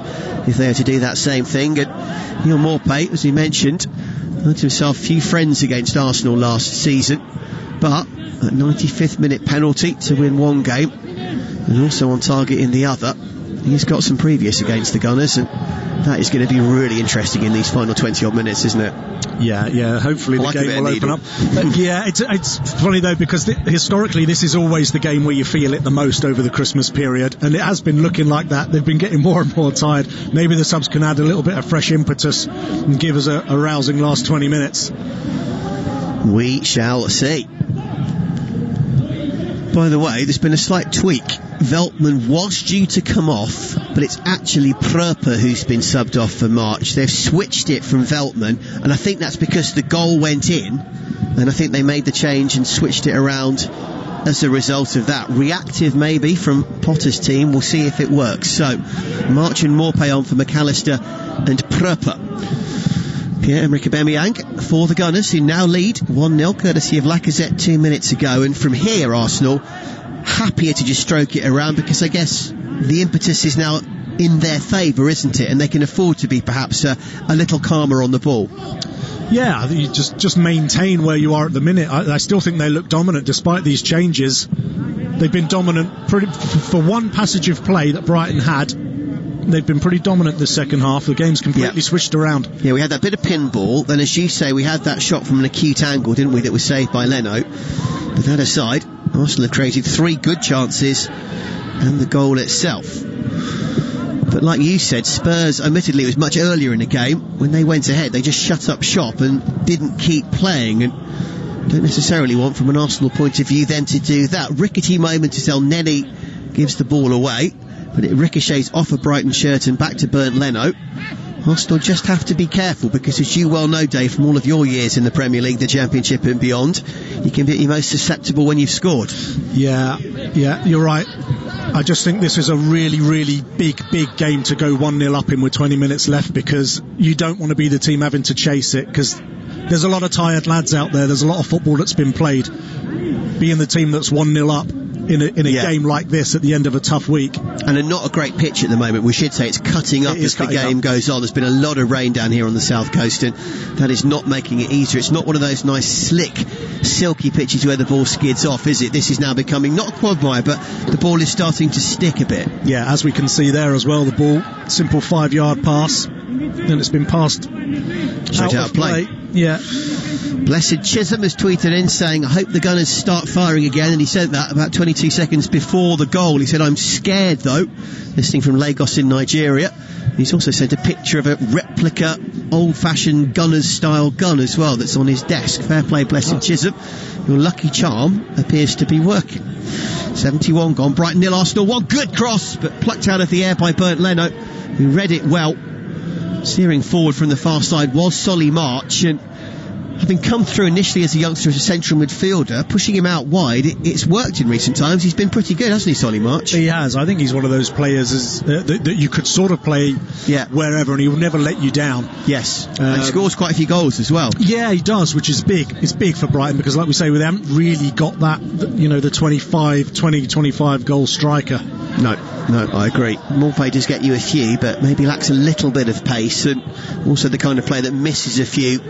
if they were to do that same thing. And Neil Maupay, as he mentioned, had himself a few friends against Arsenal last season, but a 95th minute penalty to win one game, and also on target in the other. He's got some previous against the Gunners, and that is going to be really interesting in these final 20 odd minutes, isn't it? Yeah, hopefully the game will open up. Yeah, it's funny though, because historically this is always the game where you feel it the most over the Christmas period, and it has been looking like that. They've been getting more and more tired. Maybe the subs can add a little bit of fresh impetus and give us a rousing last 20 minutes. We shall see. By the way, there's been a slight tweak. Veltman was due to come off, but it's actually Pröper who's been subbed off for March. They've switched it from Veltman, and I think that's because the goal went in, and I think they made the change and switched it around as a result of that. Reactive maybe from Potter's team. We'll see if it works. So March and Maupay on for Mac Allister and Pröper. Pierre-Emerick Aubameyang for the Gunners, who now lead 1-0 courtesy of Lacazette 2 minutes ago. And from here, Arsenal happier to just stroke it around, because I guess the impetus is now in their favour, isn't it? And they can afford to be perhaps a little calmer on the ball. Yeah, you just maintain where you are at the minute. I still think they look dominant despite these changes. They've been dominant for one passage of play that Brighton had. They've been pretty dominant this second half. The game's completely switched around. Yeah, we had that bit of pinball. Then, as you say, we had that shot from an acute angle, didn't we, that was saved by Leno. But that aside, Arsenal have created 3 good chances and the goal itself. But like you said, Spurs, admittedly, it was much earlier in the game. When they went ahead, they just shut up shop and didn't keep playing. And don't necessarily want, from an Arsenal point of view, them to do that. Rickety moment as Elneny gives the ball away, but it ricochets off a Brighton shirt and back to Bernd Leno. Arsenal just have to be careful, because as you well know, Dave, from all of your years in the Premier League, the Championship and beyond, you can be at your most susceptible when you've scored. Yeah, you're right. I just think this is a really, really big game to go 1-0 up in with 20 minutes left, because you don't want to be the team having to chase it, because there's a lot of tired lads out there. There's a lot of football that's been played. Being the team that's 1-0 up in a game like this at the end of a tough week. And not a great pitch at the moment. We should say it's cutting up as the game goes on. There's been a lot of rain down here on the south coast, and that is not making it easier. It's not one of those nice slick silky pitches where the ball skids off, is it? This is now becoming not a quagmire, but the ball is starting to stick a bit. Yeah, as we can see there as well, the ball, simple 5-yard pass, and it's been passed straight out of play. Yeah. Blessed Chisholm has tweeted in saying, I hope the Gunners start firing again, and he said that about 22 seconds before the goal. He said, I'm scared though, listening from Lagos in Nigeria. He's also sent a picture of a replica old-fashioned Gunners style gun as well that's on his desk. Fair play, Blessed Chisholm. Your lucky charm appears to be working. 71 gone, Brighton 0, Arsenal 1. Good cross, but plucked out of the air by Leno, who read it well. Steering forward from the far side was Solly March, and having come through initially as a youngster as a central midfielder, pushing him out wide, it's worked in recent times. He's been pretty good, hasn't he, Solly March? He has. I think he's one of those players that you could sort of play wherever, and he will never let you down. Yes, and he scores quite a few goals as well. Yeah, he does, which is big. It's big for Brighton because, like we say, we haven't really got that, the 25 goal striker. No, I agree. Maupay does get you a few, but maybe lacks a little bit of pace, and also the kind of player that misses a few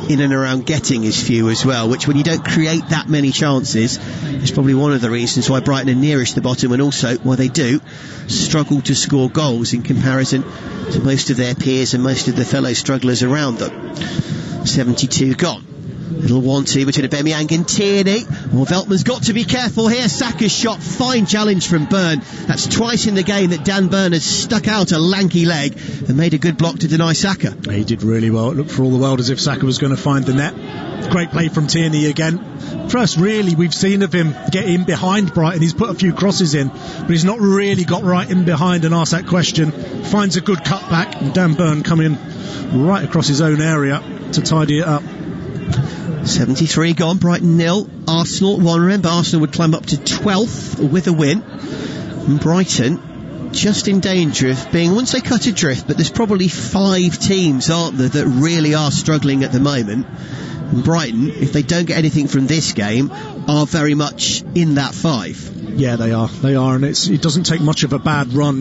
in and around getting his few as well, which when you don't create that many chances is probably one of the reasons why Brighton are nearest the bottom, and also why they do struggle to score goals in comparison to most of their peers and most of the fellow strugglers around them. 72 gone. Little 1-2 between Aubameyang and Tierney. Well, Veltman's got to be careful here. Saka's shot, fine challenge from Byrne. That's twice in the game that Dan Byrne has stuck out a lanky leg and made a good block to deny Saka. He did really well. It looked for all the world as if Saka was going to find the net. Great play from Tierney again. First, really, we've seen of him get in behind Brighton. He's put a few crosses in, but he's not really got right in behind and asked that question. Finds a good cutback, and Dan Byrne coming right across his own area to tidy it up. 73 gone, Brighton 0, Arsenal 1. Remember, Arsenal would climb up to 12th with a win. And Brighton just in danger of being, I wouldn't say cut adrift, but there's probably 5 teams, aren't there, that really are struggling at the moment. And Brighton, if they don't get anything from this game, are very much in that 5. Yeah, they are, and it doesn't take much of a bad run,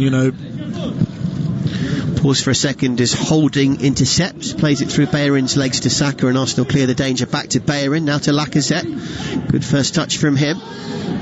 Pause for a second as Holding intercepts, plays it through Bellerin's legs to Saka, and Arsenal clear the danger. Back to Bellerin, now to Lacazette. Good first touch from him.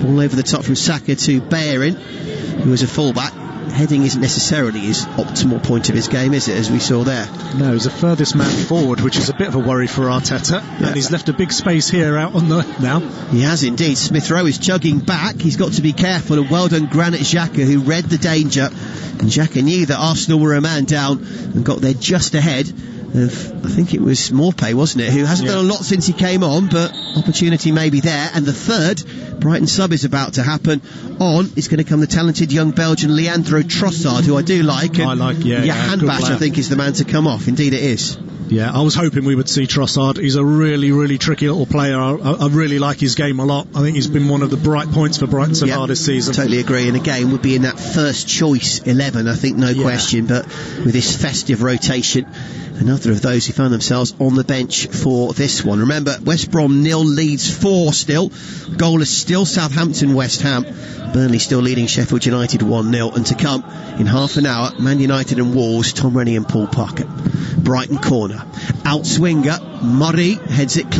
Ball over the top from Saka to Bellerin, who is a fullback. Heading isn't necessarily his optimal point of his game, is it, as we saw there? No, he's the furthest man forward, which is a bit of a worry for Arteta. Yeah. And he's left a big space here out on the now. He has indeed. Smith-Rowe is chugging back. He's got to be careful, and well done Granit Xhaka, who read the danger. And Xhaka knew that Arsenal were a man down and got there just ahead of, I think it was Maupay, wasn't it, who hasn't done a lot since he came on, but opportunity may be there. And the third Brighton sub is about to happen. On is going to come the talented young Belgian Leandro Trossard, who I do like. And I like, Johan Bash, I think, is the man to come off. Indeed it is. Yeah, I was hoping we would see Trossard. He's a really, really tricky little player. I really like his game a lot. I think he's been one of the bright points for Brighton so far this season. Totally agree. And again, would be in that first choice 11, I think, no question. But with this festive rotation, another of those who found themselves on the bench for this one. Remember, West Brom 0, Leeds 4 still. Goalless still Southampton, West Ham. Burnley still leading Sheffield United 1-0. And to come in half an hour, Man United and Wolves, Tom Rennie and Paul Parker. Brighton corner. Outswinger, Murray heads it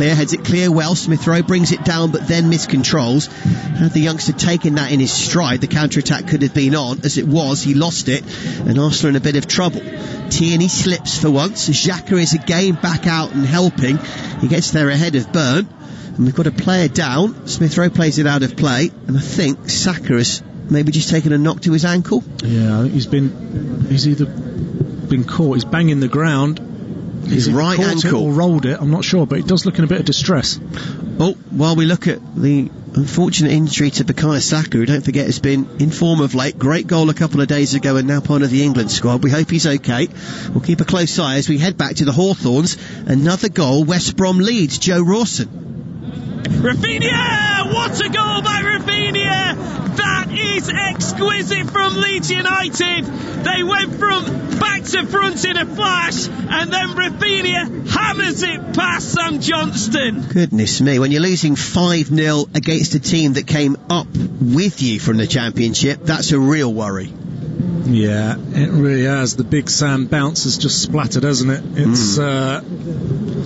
clear well. Smith-Rowe brings it down but then miscontrols. Had the youngster taken that in his stride, the counter-attack could have been on. As it was, he lost it, and Arsenal in a bit of trouble. Tierney slips for once. Xhaka is again back out and helping. He gets there ahead of Byrne, and we've got a player down. Smith-Rowe plays it out of play, and I think Saka has maybe just taken a knock to his ankle. Yeah, I think he's either been caught, he's banging the ground, his right ankle, or rolled it, I'm not sure, but it does look in a bit of distress. Oh, while we look at the unfortunate injury to Bukayo Saka, who, don't forget, has been in form of late. Great goal a couple of days ago and now part of the England squad. We hope he's okay. We'll keep a close eye as we head back to the Hawthorns. Another goal, West Brom leads. Joe Rawson. Rafinha! What a goal by Rafinha! That is exquisite from Leeds United. They went from back to front in a flash, and then Rafinha hammers it past Sam Johnston. Goodness me, when you're losing 5-0 against a team that came up with you from the Championship, that's a real worry. Yeah, it really has. The big Sam bounce has just splattered, hasn't it? It's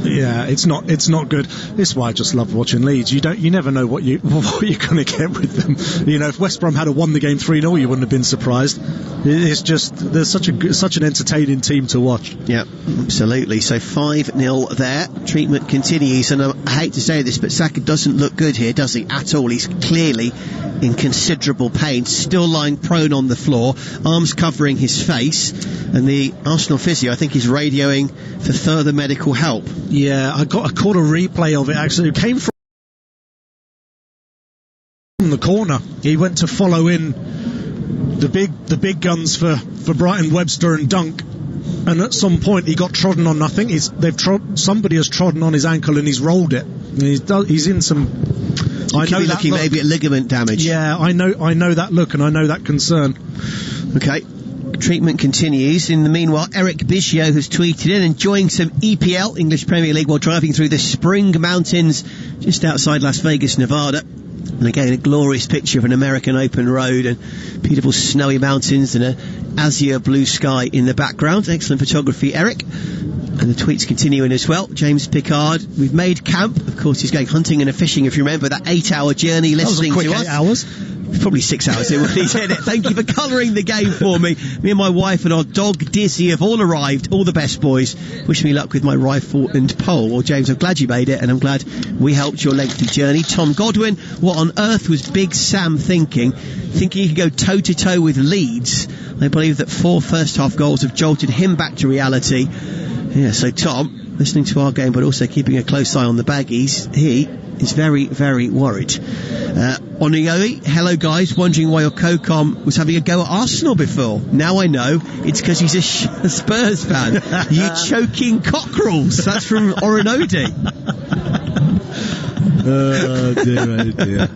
yeah, it's not good. This is why I just love watching Leeds. You never know what you're going to get with them. You know, if West Brom had won the game 3-0, you wouldn't have been surprised. It's just there's such an entertaining team to watch. Yeah, absolutely. So 5-0 there. Treatment continues, and I hate to say this, but Saka doesn't look good here, does he? At all. He's clearly in considerable pain, still lying prone on the floor, arms covering his face, and the Arsenal physio, I think, is radioing for further medical help. Yeah, I caught a replay of it actually. It came from the corner. He went to follow in the big guns for Brighton, Webster and Dunk, and at some point he got trodden on. I think somebody has trodden on his ankle and he's rolled it. And he's in some. I know that looking maybe at ligament damage. Yeah, I know that look, and I know that concern. Okay. Treatment continues. In the meanwhile, Eric Biggio has tweeted in, enjoying some EPL, English Premier League, while driving through the Spring Mountains just outside Las Vegas, Nevada. And again, a glorious picture of an American open road and beautiful snowy mountains and an azure blue sky in the background. Excellent photography, Eric. And the tweets continuing as well. James Pickard, we've made camp. Of course, he's going hunting and fishing, if you remember, that 8-hour journey listening to us. That was a quick 8 hours. Probably 6 hours when he said it. Thank you for colouring the game for me. Me and my wife and our dog Dizzy have all arrived. All the best, boys. Wish me luck with my rifle and pole. Well, James, I'm glad you made it, and I'm glad we helped your lengthy journey. Tom Godwin, what on earth was Big Sam thinking he could go toe-to-toe with Leeds? I believe that 4 first-half goals have jolted him back to reality. Yeah, so Tom, listening to our game but also keeping a close eye on the Baggies, he is very, very worried. Oniyoi, hello guys, wondering why your co-com was having a go at Arsenal before. Now I know, it's because he's a Spurs fan. You choking cockerels. That's from Orinodi. Oh dear.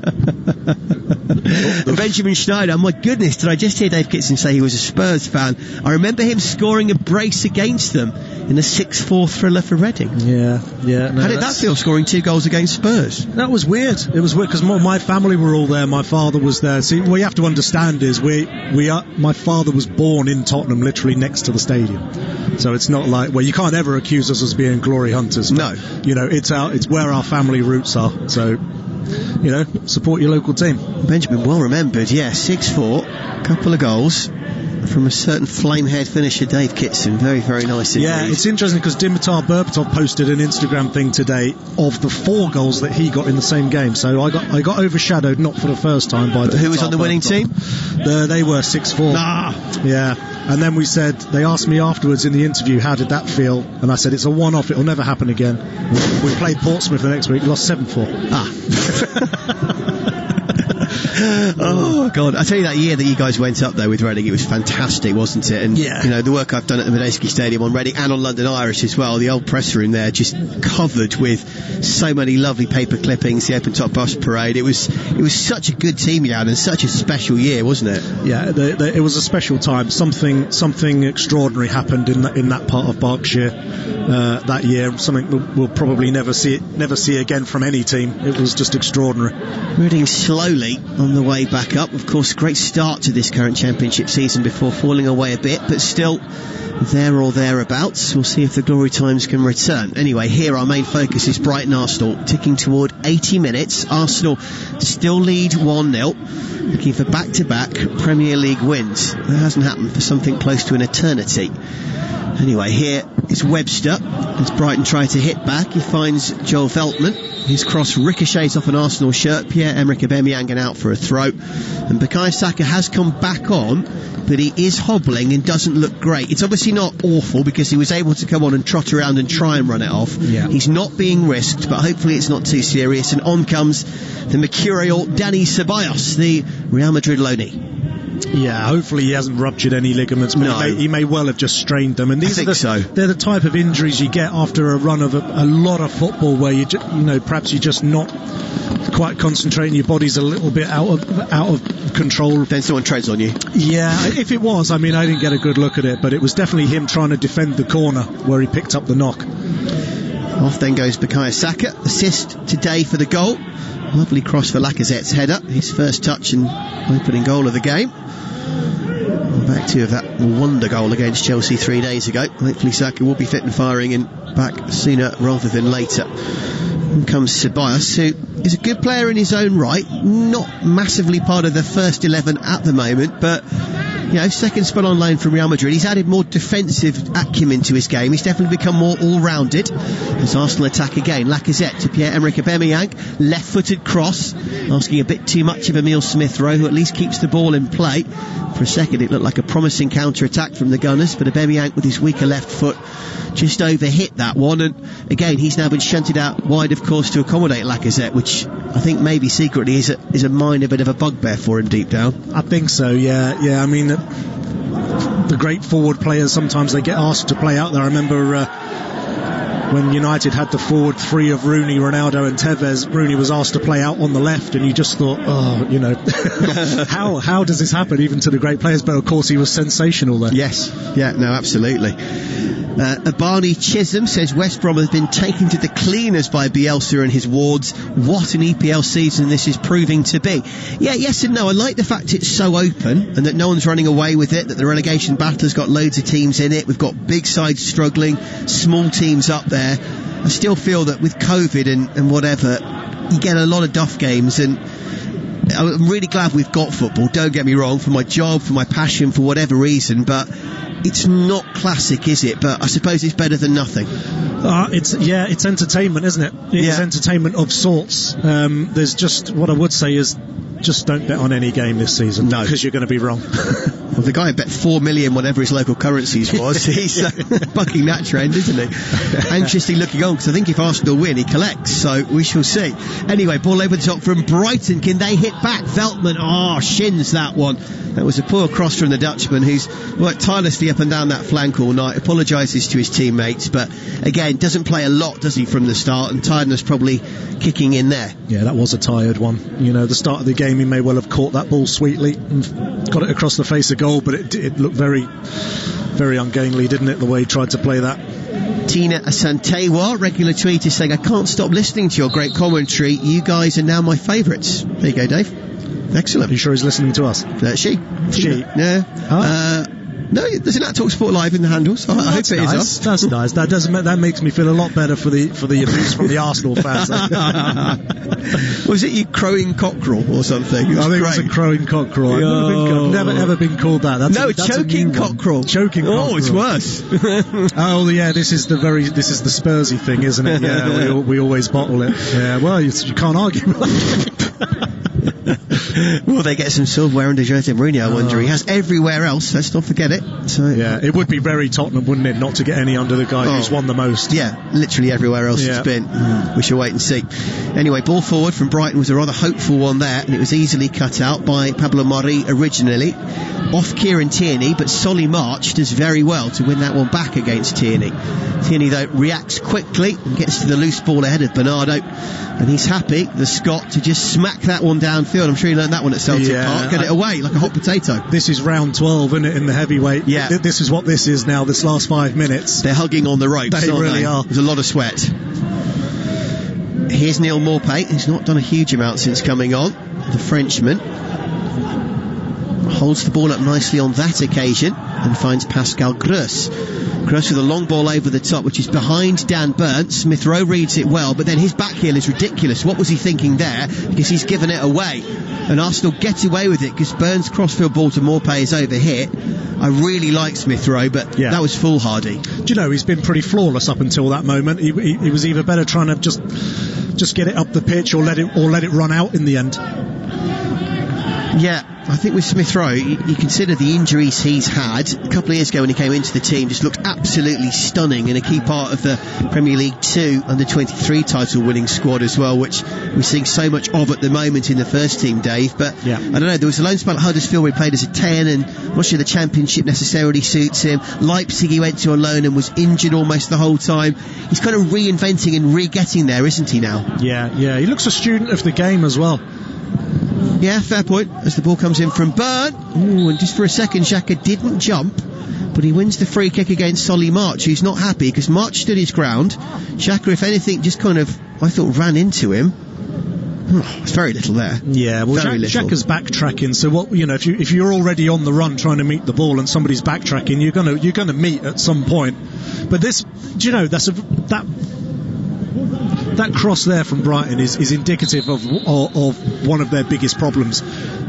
Benjamin Schneider, my goodness, did I just hear Dave Kitson say he was a Spurs fan? I remember him scoring a brace against them in a 6-4 thriller for Reading. Yeah. No, how did that feel, scoring 2 goals against Spurs? That was weird. It was weird because my family were all there. My father was there. See, what you have to understand is my father was born in Tottenham, literally next to the stadium. So it's not like, well, you can't ever accuse us as being glory hunters. No. You know, it's where our family roots are. So, you know, support your local team. Benjamin, well remembered. Yeah, 6-4, couple of goals from a certain flamehead finisher, Dave Kitson. Very, very nice indeed. Yeah, it's interesting because Dimitar Berbatov posted an Instagram thing today of the 4 goals that he got in the same game. So I got overshadowed, not for the first time, by Dimitar. Who was on the winning team? They were 6-4. Yeah. And then they asked me afterwards in the interview, how did that feel? And I said, it's a one-off, it'll never happen again. We played Portsmouth the next week, lost 7-4. Oh God, I tell you, that year that you guys went up there with Reading, it was fantastic, wasn't it? And yeah, you know, the work I've done at the Medeski Stadium on Reading and on London Irish as well, the old press room there just covered with so many lovely paper clippings, the open top bus parade. It was such a good team you had, and such a special year, wasn't it? Yeah, it was a special time. Something extraordinary happened in that part of Berkshire that year. Something we'll probably never see again from any team. It was just extraordinary. Reading slowly on the way back up. Of course, great start to this current Championship season before falling away a bit, but still there or thereabouts. We'll see if the glory times can return. Anyway, here our main focus is Brighton Arsenal, ticking toward 80 minutes. Arsenal still lead 1-0, looking for back-to-back Premier League wins. That hasn't happened for something close to an eternity. Anyway, here is Webster. As Brighton try to hit back, he finds Joel Veltman. His cross ricochets off an Arsenal shirt. Pierre-Emerick Aubameyang out for a throw. And Bukayo Saka has come back on, but he is hobbling and doesn't look great. It's obviously not awful because he was able to come on and trot around and try and run it off. Yeah. He's not being risked, but hopefully it's not too serious. And on comes the mercurial Dani Ceballos, the Real Madrid loanee. Yeah, hopefully he hasn't ruptured any ligaments, but he may well have just strained them. And they're the type of injuries you get after a run of a lot of football, where perhaps you're just not quite concentrating. Your body's a little bit out of control. Then someone treads on you. Yeah, if it was, I didn't get a good look at it, but it was definitely him trying to defend the corner where he picked up the knock. Off then goes Bukayo Saka, assist today for the goal. Lovely cross for Lacazette's header, his first touch and opening goal of the game. Back to that wonder goal against Chelsea 3 days ago. Hopefully Saka will be fit and firing and back sooner rather than later. In comes Ceballos, who is a good player in his own right, not massively part of the first 11 at the moment, but second spell on loan from Real Madrid. He's added more defensive acumen to his game. He's definitely become more all-rounded. As Arsenal attack again, Lacazette to Pierre-Emerick Aubameyang, left-footed cross, asking a bit too much of Emile Smith-Rowe, who at least keeps the ball in play. For a second it looked like a promising counter-attack from the Gunners, but Aubameyang with his weaker left foot just overhit that one, and again he's now been shunted out wide, of course, to accommodate Lacazette, which I think maybe secretly is a minor bit of a bugbear for him deep down. I think so, yeah. The great forward players, sometimes they get asked to play out there. I remember when United had the forward three of Rooney, Ronaldo and Tevez, Rooney was asked to play out on the left, and you just thought, how does this happen even to the great players? But of course he was sensational there. Yes, absolutely. Abani Chisholm says West Brom has been taken to the cleaners by Bielsa and his wards. What an EPL season this is proving to be. Yeah, yes and no. I like the fact it's so open and that no one's running away with it, that the relegation battle has got loads of teams in it. We've got big sides struggling, small teams up there. I still feel that with COVID and whatever, you get a lot of duff games, and I'm really glad we've got football, don't get me wrong, for my job, for my passion, for whatever reason, but it's not classic, is it? But I suppose it's better than nothing. It's entertainment, isn't it? It's entertainment of sorts. There's just, what I would say is, just don't bet on any game this season. No, because you're going to be wrong. Well, the guy bet 4 million, whatever his local currencies was. He's bucking that trend, isn't he? Anxiously looking on, because I think if Arsenal win, he collects. So we shall see. Anyway, ball over the top from Brighton. Can they hit back? Veltman, shins that one. That was a poor cross from the Dutchman, who's worked tirelessly up and down that flank all night. Apologises to his teammates, but again, doesn't play a lot, does he, from the start? And tiredness probably kicking in there. Yeah, that was a tired one. The start of the game, he may well have caught that ball sweetly and got it across the face of goal, but it looked very, very ungainly, didn't it, the way he tried to play that. Tina Asantewa, regular tweet, is saying, I can't stop listening to your great commentary. You guys are now my favourites. There you go, Dave. Excellent. Are you sure he's listening to us? She. Yeah. No, there's an Talk Sport Live in the handles. I hope it is us. That's nice. That makes me feel a lot better for the abuse from the Arsenal fans. Was it you crowing cockerel or something? I think it was a crowing cockerel. Never ever been called that. That's choking cockerel. Choking cockerel. Oh, it's worse. Oh yeah, this is the Spursy thing, isn't it? Yeah, we always bottle it. Yeah, well, you can't argue. Will they get some silverware under Jose Mourinho? I wonder. He has everywhere else. Let's not forget it. So yeah, it would be very Tottenham, wouldn't it, not to get any under the guy who's won the most? Yeah, literally everywhere else it's been. We shall wait and see. Anyway, ball forward from Brighton was a rather hopeful one there, and it was easily cut out by Pablo Mari originally. Off Kieran Tierney, but Solly March does very well to win that one back against Tierney. Tierney, though, reacts quickly and gets to the loose ball ahead of Bernardo, and he's happy, the Scot, to just smack that one downfield. I'm sure he learned that one at Celtic Park. Get it away like a hot potato. This is round 12, isn't it, in the heavyweight? Yeah. This is what this is now, this last 5 minutes. They're hugging on the ropes, they really are. There's a lot of sweat. Here's Neil Maupay. He's not done a huge amount since coming on. The Frenchman holds the ball up nicely on that occasion and finds Pascal Gross. Gross with a long ball over the top, which is behind Dan Burnt. Smith-Rowe reads it well, but then his back heel is ridiculous. What was he thinking there? Because he's given it away. And Arsenal get away with it because Burns' crossfield ball to Maupay is overhit. I really like Smith-Rowe, but that was foolhardy. Do you know, he's been pretty flawless up until that moment. He was either better trying to just get it up the pitch or let it run out in the end. Yeah, I think with Smith-Rowe, you consider the injuries he's had. A couple of years ago when he came into the team, just looked absolutely stunning and a key part of the Premier League 2 under-23 title-winning squad as well, which we're seeing so much of at the moment in the first team, Dave. But I don't know, there was a loan spell at Huddersfield where he played as a 10, and I'm not sure the Championship necessarily suits him. Leipzig he went to on loan and was injured almost the whole time. He's kind of reinventing and re-getting there, isn't he now? Yeah, he looks a student of the game as well. Yeah, fair point, as the ball comes in from Burn. Ooh, and just for a second, Xhaka didn't jump, but he wins the free kick against Solly March, who's not happy because March stood his ground. Xhaka, if anything, just kind of, I thought, ran into him. It's very little there. Yeah, well, Xhaka's backtracking, so what, you know, if you're already on the run trying to meet the ball and somebody's backtracking, you're gonna meet at some point. But this, do you know, that cross there from Brighton is indicative of one of their biggest problems,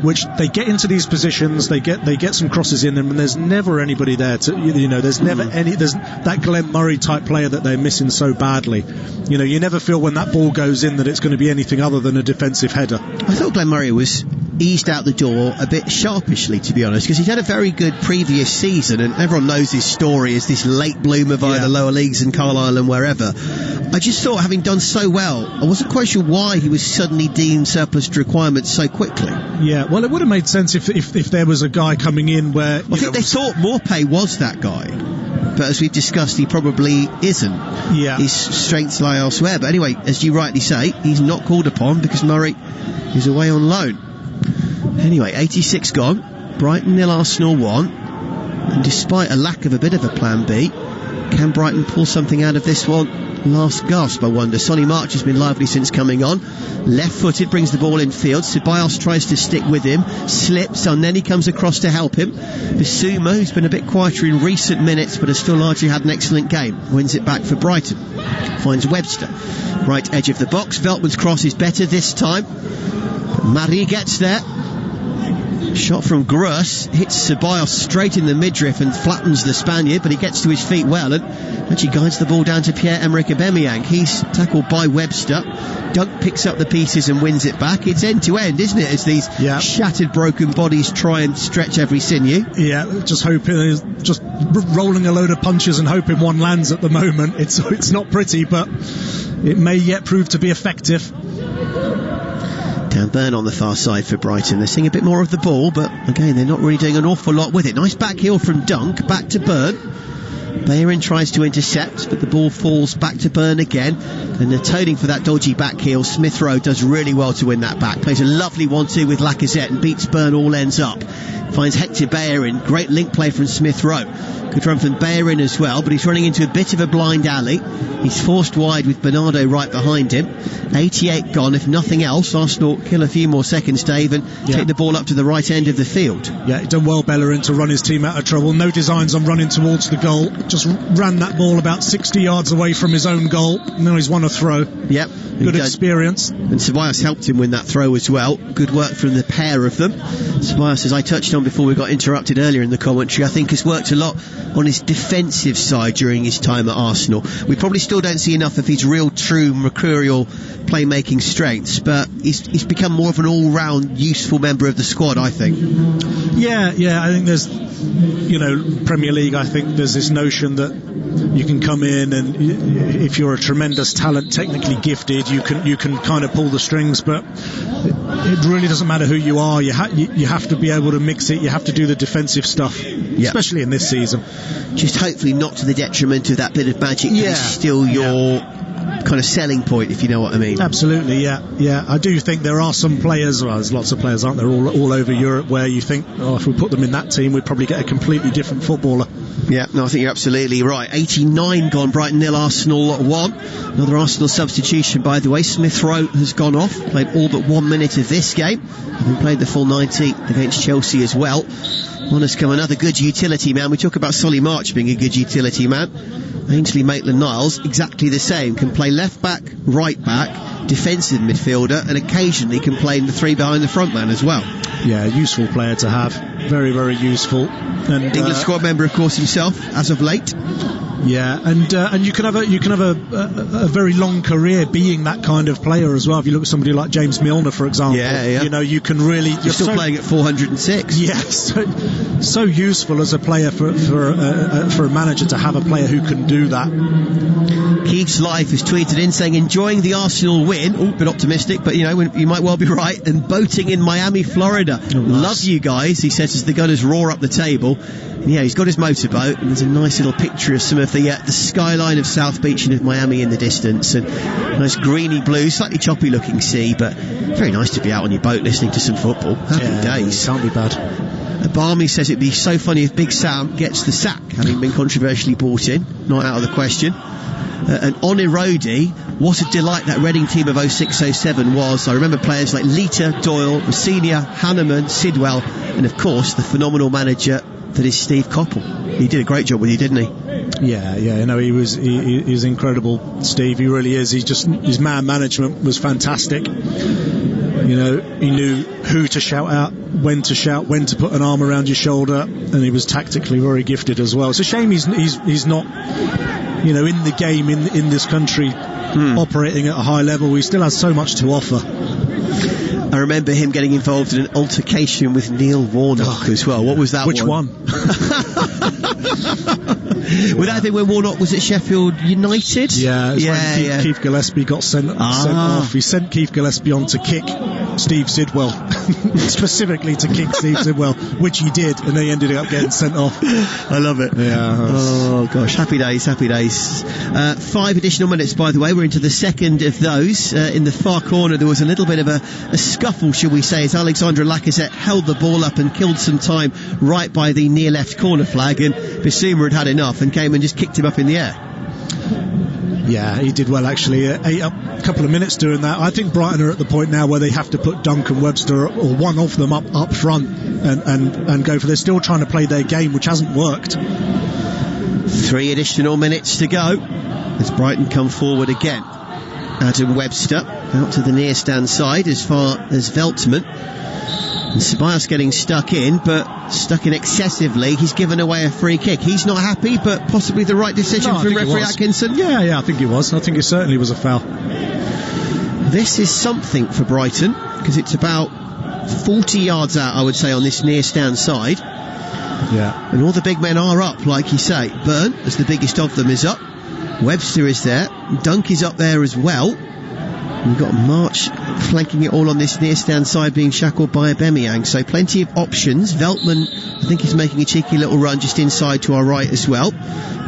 which they get into these positions, they get some crosses in them, and there's never anybody there to, you know, there's that Glenn Murray type player that they're missing so badly. You know, you never feel when that ball goes in that it's going to be anything other than a defensive header. I thought Glenn Murray was eased out the door a bit sharpishly, to be honest, because he'd had a very good previous season, and everyone knows his story as this late bloomer via the lower leagues in Carlisle and wherever. I just thought, having done so well, I wasn't quite sure why he was suddenly deemed surplus to requirements so quickly. Yeah, well, it would have made sense if there was a guy coming in where... I think they thought Maupay was that guy, but as we've discussed, he probably isn't. Yeah. His strengths lie elsewhere. But anyway, as you rightly say, he's not called upon because Murray is away on loan. Anyway, 86 gone, Brighton 0, Arsenal 1, and despite a lack of a bit of a plan B, can Brighton pull something out of this one? Last gasp, I wonder. Solly March has been lively since coming on. Left-footed, brings the ball in field. Ceballos tries to stick with him, slips, and then he comes across to help him. Bissouma, who's been a bit quieter in recent minutes but has still largely had an excellent game, wins it back for Brighton. Finds Webster, right edge of the box. Veltman's cross is better this time. Marie gets there. Shot from Gross, hits Ceballos straight in the midriff and flattens the Spaniard, but he gets to his feet well and actually guides the ball down to Pierre-Emerick Aubameyang. He's tackled by Webster. Dunk picks up the pieces and wins it back. It's end-to-end, isn't it, as these shattered, broken bodies try and stretch every sinew. Yeah, just rolling a load of punches and hoping one lands at the moment. It's not pretty, but it may yet prove to be effective. Dan Burn on the far side for Brighton. They're seeing a bit more of the ball, but again, they're not really doing an awful lot with it. Nice back heel from Dunk, back to Burn. Bellerin tries to intercept, but the ball falls back to Burn again, and they're toning for that dodgy back heel. Smith-Rowe does really well to win that back. Plays a lovely 1-2 with Lacazette and beats Burn all ends up. Finds Hector Bellerin. Great link play from Smith-Rowe. Good run from Bellerin as well, but he's running into a bit of a blind alley. He's forced wide with Bernardo right behind him. 88 gone. If nothing else, Arsenal kill a few more seconds, Dave, and take the ball up to the right end of the field. Yeah, he's done well, Bellerin, to run his team out of trouble. No designs on running towards the goal. Just ran that ball about 60 yards away from his own goal. Now he's won a throw. Yep. Good experience. And Ceballos helped him win that throw as well. Good work from the pair of them. Ceballos, as I touched on before we got interrupted earlier in the commentary, I think has worked a lot on his defensive side during his time at Arsenal. We probably still don't see enough of his real, true, mercurial playmaking strengths, but he's become more of an all-round useful member of the squad, I think. Yeah, I think there's, Premier League, I think there's this notion that you can come in and if you're a tremendous talent, technically gifted, you can kind of pull the strings, but it really doesn't matter who you are. You have to be able to mix it. You have to do the defensive stuff, especially in this season. Just hopefully not to the detriment of that bit of magic that is still your kind of selling point, if you know what I mean. Absolutely, yeah. I do think there are some players, well, there's lots of players, aren't there, all over Europe, where you think, if we put them in that team, we'd probably get a completely different footballer. Yeah, no, I think you're absolutely right. 89 gone, Brighton 0, Arsenal 1. Another Arsenal substitution, by the way. Smith-Rowe has gone off, played all but 1 minute of this game, having played the full 90 against Chelsea as well. On has come another good utility man. We talk about Solly March being a good utility man. Ainsley Maitland-Niles, exactly the same. Can play left back, right back, defensive midfielder, and occasionally can play in the three behind the front man as well. Yeah, useful player to have. Very, very useful. And England squad member, of course, himself, as of late. Yeah, and you can have a very long career being that kind of player as well. If you look at somebody like James Milner, for example, you know, you can really. You're still playing at 406. Yes, so useful as a player for a manager to have a player who can do that. Keith's Life has tweeted in saying, enjoying the Arsenal win. Oh, a bit optimistic, but you know, you might well be right. And boating in Miami, Florida. Oh, nice. Love you guys, he says as the Gunners roar up the table. And yeah, he's got his motorboat, and there's a nice little picture of some of the skyline of South Beach and of Miami in the distance, and nice greeny blue, slightly choppy looking sea, but very nice to be out on your boat listening to some football. Happy days. Can't be bad. Barmy says it'd be so funny if Big Sam gets the sack, having been controversially brought in. Not out of the question. And on Erodi, what a delight that Reading team of 06-07 was. I remember players like Lita, Doyle, Rossinia, Hanneman, Sidwell, and of course the phenomenal manager that is Steve Coppell. He did a great job with you, didn't he? Yeah, you know, he was incredible, Steve. He really is. His man management was fantastic. You know, he knew who to shout out, when to put an arm around your shoulder, and he was tactically very gifted as well. It's a shame he's not, you know, in the game in this country, operating at a high level. He still has so much to offer. I remember him getting involved in an altercation with Neil Warnock as well. What was that? Which one? Would that have been when Warnock was at Sheffield United? Yeah, when Keith Gillespie got sent off. He sent Keith Gillespie on to kick Steve Sidwell, specifically to kick Steve Sidwell, which he did, and they ended up getting sent off. I love it. Yeah. Oh gosh, happy days. 5 additional minutes, by the way. We're into the second of those. In the far corner, there was a little bit of a scuffle, shall we say, as Alexandre Lacazette held the ball up and killed some time right by the near left corner flag, and Bissouma had enough and came and just kicked him up in the air. Yeah, he did well actually. Ate up a couple of minutes doing that. I think Brighton are at the point now where they have to put Dunk and Webster or one of them up front and go for. They're still trying to play their game, which hasn't worked. 3 additional minutes to go as Brighton come forward again. Adam Webster out to the near stand side as far as Veltman. And Ceballos getting stuck in, but stuck in excessively. He's given away a free kick. He's not happy, but possibly the right decision from referee Atkinson. Yeah, I think it was. I think it certainly was a foul. This is something for Brighton, because it's about 40 yards out, I would say, on this near stand side. Yeah. And all the big men are up, like you say. Burn, as the biggest of them, is up. Webster is there. Dunk is up there as well. We've got March flanking it all on this near stand side, being shackled by Aubameyang. So plenty of options. Veltman, I think, is making a cheeky little run just inside to our right as well.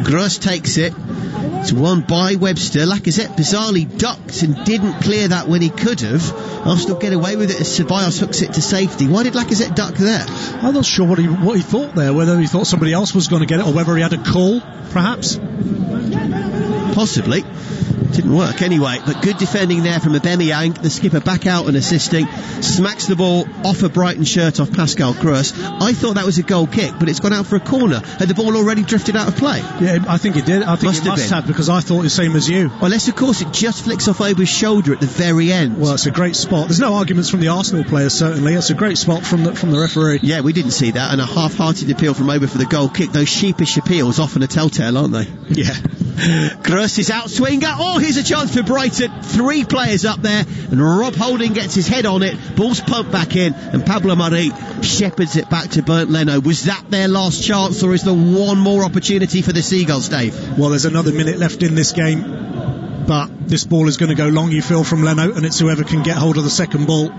Gross takes it. It's won by Webster. Lacazette bizarrely ducked and didn't clear that when he could have. Arsenal get away with it as Ceballos hooks it to safety. Why did Lacazette duck there? I'm not sure what he thought there, whether he thought somebody else was going to get it or whether he had a call, perhaps. Possibly. Didn't work anyway, but good defending there from Aubameyang. The skipper back out and assisting, smacks the ball off a Brighton shirt off Pascal Gross. I thought that was a goal kick, but it's gone out for a corner. Had the ball already drifted out of play? Yeah, I think it did. I think it must have, because I thought the same as you. Unless, of course, it just flicks off Ober's shoulder at the very end. Well, it's a great spot. There's no arguments from the Arsenal players, certainly. It's a great spot from the referee. Yeah, we didn't see that, and a half-hearted appeal from Ober for the goal kick. Those sheepish appeals often a telltale, aren't they? Yeah. Gross is out swinger. Oh, here's a chance for Brighton. 3 players up there, and Rob Holding gets his head on it. Ball's pumped back in, and Pablo Mari shepherds it back to Bernd Leno. Was that their last chance, or is there one more opportunity for the Seagulls, Dave? Well, there's another minute left in this game, but this ball is going to go long, you feel, from Leno, and it's whoever can get hold of the second ball.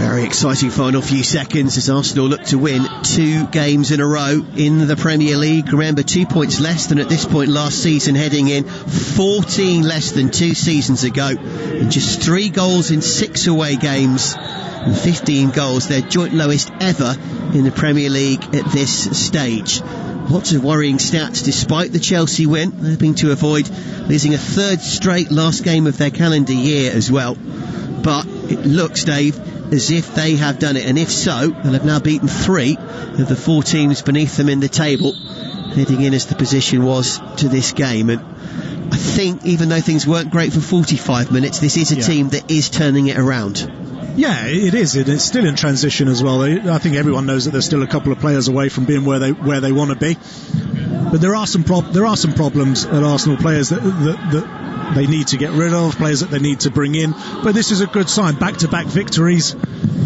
Very exciting final few seconds as Arsenal look to win 2 games in a row in the Premier League. Remember, 2 points less than at this point last season, heading in 14 less than 2 seasons ago, and just 3 goals in 6 away games and 15 goals, their joint lowest ever in the Premier League at this stage. Lots of worrying stats despite the Chelsea win, hoping to avoid losing a 3rd straight last game of their calendar year as well. But it looks, Dave, as if they have done it, and if so, they'll have now beaten 3 of the 4 teams beneath them in the table, heading in as the position was to this game. And I think, even though things weren't great for 45 minutes, this is a team that is turning it around. Yeah, it is. It's still in transition as well. I think everyone knows that there's still a couple of players away from being where they want to be. But there are some problems at Arsenal, players that they need to get rid of, players that they need to bring in. But this is a good sign. Back-to-back victories.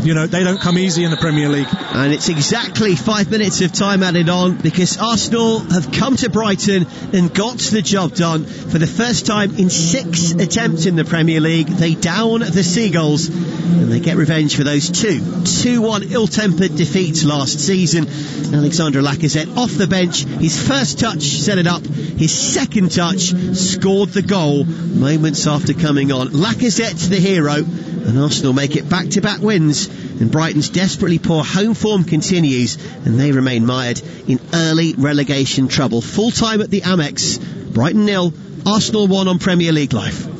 They don't come easy in the Premier League. And it's exactly 5 minutes of time added on, because Arsenal have come to Brighton and got the job done. For the first time in 6 attempts in the Premier League, they down the Seagulls, and they get revenge for those 2-1 ill-tempered defeats last season. Alexander Lacazette off the bench, his first touch set it up, his second touch scored the goal moments after coming on. Lacazette the hero, and Arsenal make it back-to-back wins, and Brighton's desperately poor home form continues, and they remain mired in early relegation trouble. Full time at the Amex, Brighton 0, Arsenal 1 on Premier League Live.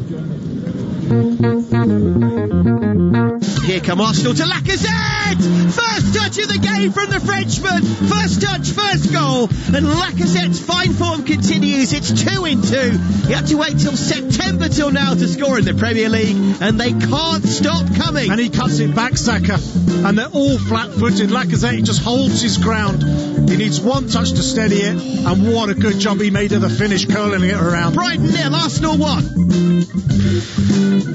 Here come Arsenal to Lacazette! First touch of the game from the Frenchman! First touch, first goal! And Lacazette's fine form continues. It's 2-2. He had to wait till September till now to score in the Premier League, and they can't stop coming. And he cuts it back, Saka. And they're all flat-footed. Lacazette just holds his ground. He needs one touch to steady it, and what a good job he made of the finish, curling it around. Brighton 0, Arsenal 1.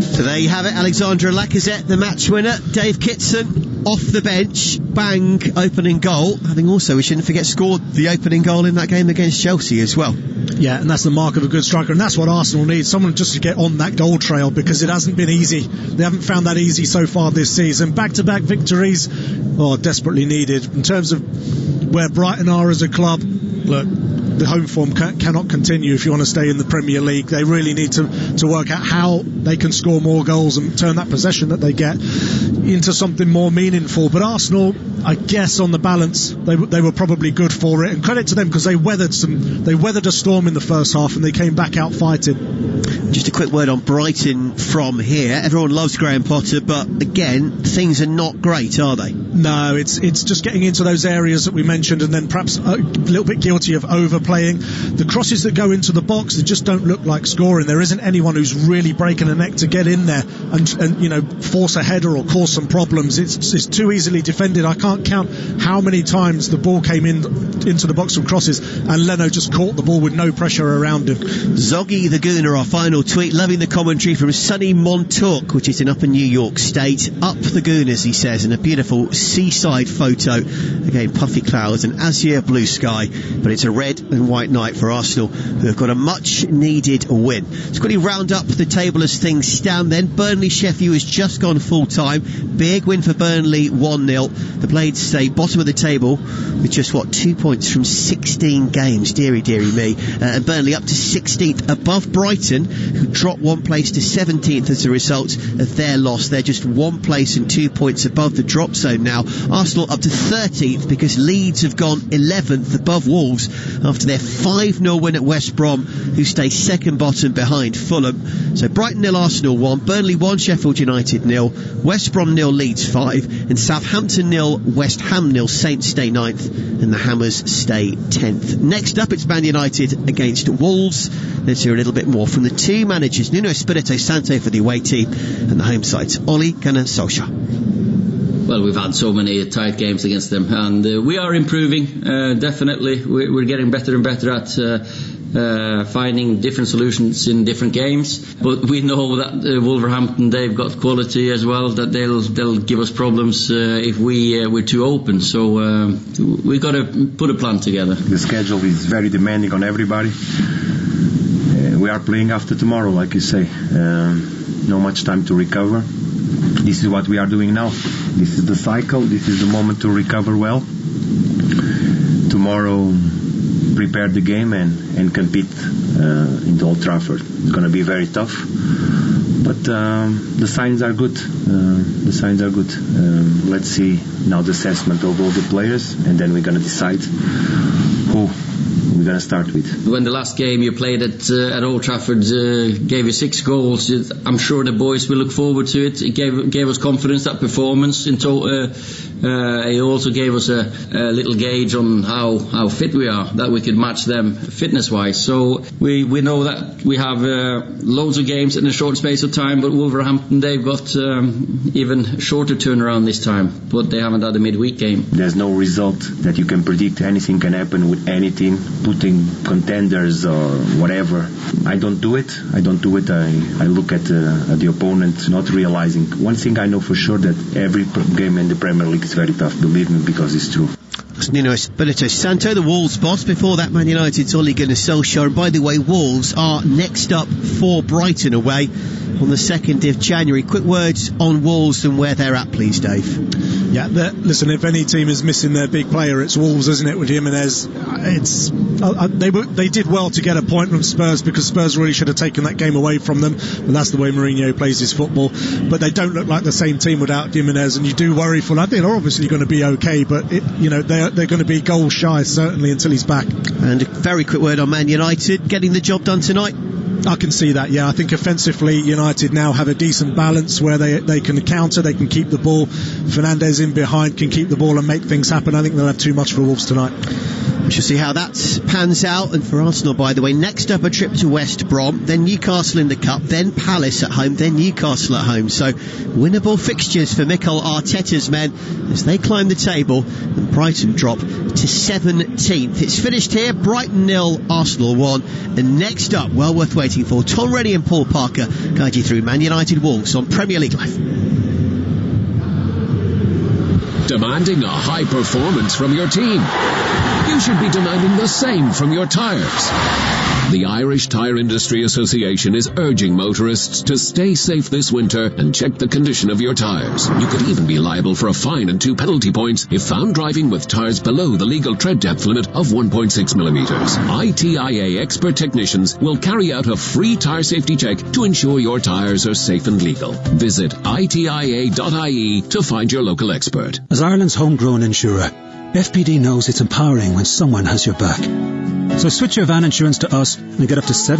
So there you have it, Alexander Lacazette, the match winner. Dave Kitson off the bench, bang, opening goal. Having also, we shouldn't forget, scored the opening goal in that game against Chelsea as well. Yeah, and that's the mark of a good striker, and that's what Arsenal need, someone just to get on that goal trail, because it hasn't been easy. They haven't found that easy so far this season. Back-to-back victories, desperately needed. In terms of where Brighton are as a club, look, the home form cannot continue if you want to stay in the Premier League. They really need to work out how they can score more goals and turn that possession that they get into something more meaningful. But Arsenal, I guess on the balance, they were probably good for it, and credit to them, because they weathered a storm in the first half and they came back out fighting. Just a quick word on Brighton from here. Everyone loves Graham Potter, but again, things are not great, are they? No, it's just getting into those areas that we mentioned, and then perhaps a little bit guilty of overplaying. The crosses that go into the box, they just don't look like scoring. There isn't anyone who's really breaking a neck to get in there and force a header or cause some problems. It's too easily defended. I can't count how many times the ball came into the box from crosses, and Leno just caught the ball with no pressure around him. Zoggy the Gooner, our final tweet, loving the commentary from sunny Montauk, which is in Upper New York State. Up the Gooners, he says, in a beautiful seaside photo. Again, puffy clouds and azure blue sky, but it's a red and white night for Arsenal, who have got a much needed win. Let's quickly round up the table as things stand then. Burnley-Sheffield has just gone full time. Big win for Burnley, 1-0. The Blades stay bottom of the table with just 2 points from 16 games. Deary me. And Burnley up to 16th above Brighton, who dropped 1 place to 17th as a result of their loss. They're just 1 place and 2 points above the drop zone now. Arsenal up to 13th because Leeds have gone 11th above Wolves after their 5-0 win at West Brom, who stay second bottom behind Fulham. So Brighton 0, Arsenal 1, Burnley 1, Sheffield United 0, West Brom 0, Leeds 5, and Southampton 0, West Ham 0. Saints stay 9th and the Hammers stay 10th. Next up, it's Man United against Wolves. Let's hear a little bit more from the two managers, Nuno Espirito Santo for the away team and the home side's Ole Gunnar Solskjaer. Well, we've had so many tight games against them, and we are improving, definitely. We're getting better and better at finding different solutions in different games. But we know that Wolverhampton, they've got quality as well, that they'll give us problems if we're too open. So we've got to put a plan together. The schedule is very demanding on everybody. We are playing after tomorrow, like you say. No much time to recover. This is what we are doing now. This is the cycle. This is the moment to recover well. Tomorrow, prepare the game and compete in the Old Trafford. It's going to be very tough, but the signs are good. The signs are good. Let's see now the assessment of all the players, and then we're going to decide who we're going to start with. When the last game you played at Old Trafford gave you 6 goals, I'm sure the boys will look forward to it. It gave us confidence, that performance. It also gave us a little gauge on how fit we are, that we could match them fitness-wise. So we know that we have loads of games in a short space of time, but Wolverhampton, they've got even shorter turnaround this time, but they haven't had a midweek game. There's no result that you can predict. Anything can happen with any team, putting contenders or whatever. I don't do it. I look at the opponent, not realizing. One thing I know for sure, that every game in the Premier League is very tough, believe me, because it's true. That's Nuno Espirito Santo, the Wolves boss. Before that, Man United's Ole Gunnar Solskjaer. And by the way, Wolves are next up for Brighton away on the 2nd of January. Quick words on Wolves and where they're at, please, Dave. Yeah, listen, if any team is missing their big player, it's Wolves, isn't it, with Jimenez? They did well to get a point from Spurs, because Spurs really should have taken that game away from them, and that's the way Mourinho plays his football. But they don't look like the same team without Jimenez, and you do worry for that. They're obviously going to be okay, but they're going to be goal shy, certainly, until he's back. And a very quick word on Man United, getting the job done tonight. I can see that, yeah. I think offensively United now have a decent balance where they can counter, they can keep the ball. Fernandes in behind can keep the ball and make things happen. I think they'll have too much for Wolves tonight. We shall see how that pans out. And for Arsenal, by the way, next up a trip to West Brom, then Newcastle in the Cup, then Palace at home, then Newcastle at home. So winnable fixtures for Mikel Arteta's men as they climb the table and Brighton drop to 17th. It's finished here, Brighton 0, Arsenal 1. And next up, well worth waiting for, Tom Reddy and Paul Parker guide you through Man United Wolves on Premier League Live. Demanding a high performance from your team? You should be demanding the same from your tyres. The Irish Tyre Industry Association is urging motorists to stay safe this winter and check the condition of your tyres. You could even be liable for a fine and 2 penalty points if found driving with tyres below the legal tread depth limit of 1.6 millimetres. ITIA expert technicians will carry out a free tyre safety check to ensure your tyres are safe and legal. Visit itia.ie to find your local expert. As Ireland's homegrown insurer, FPD knows it's empowering when someone has your back. So switch your van insurance to us and get up to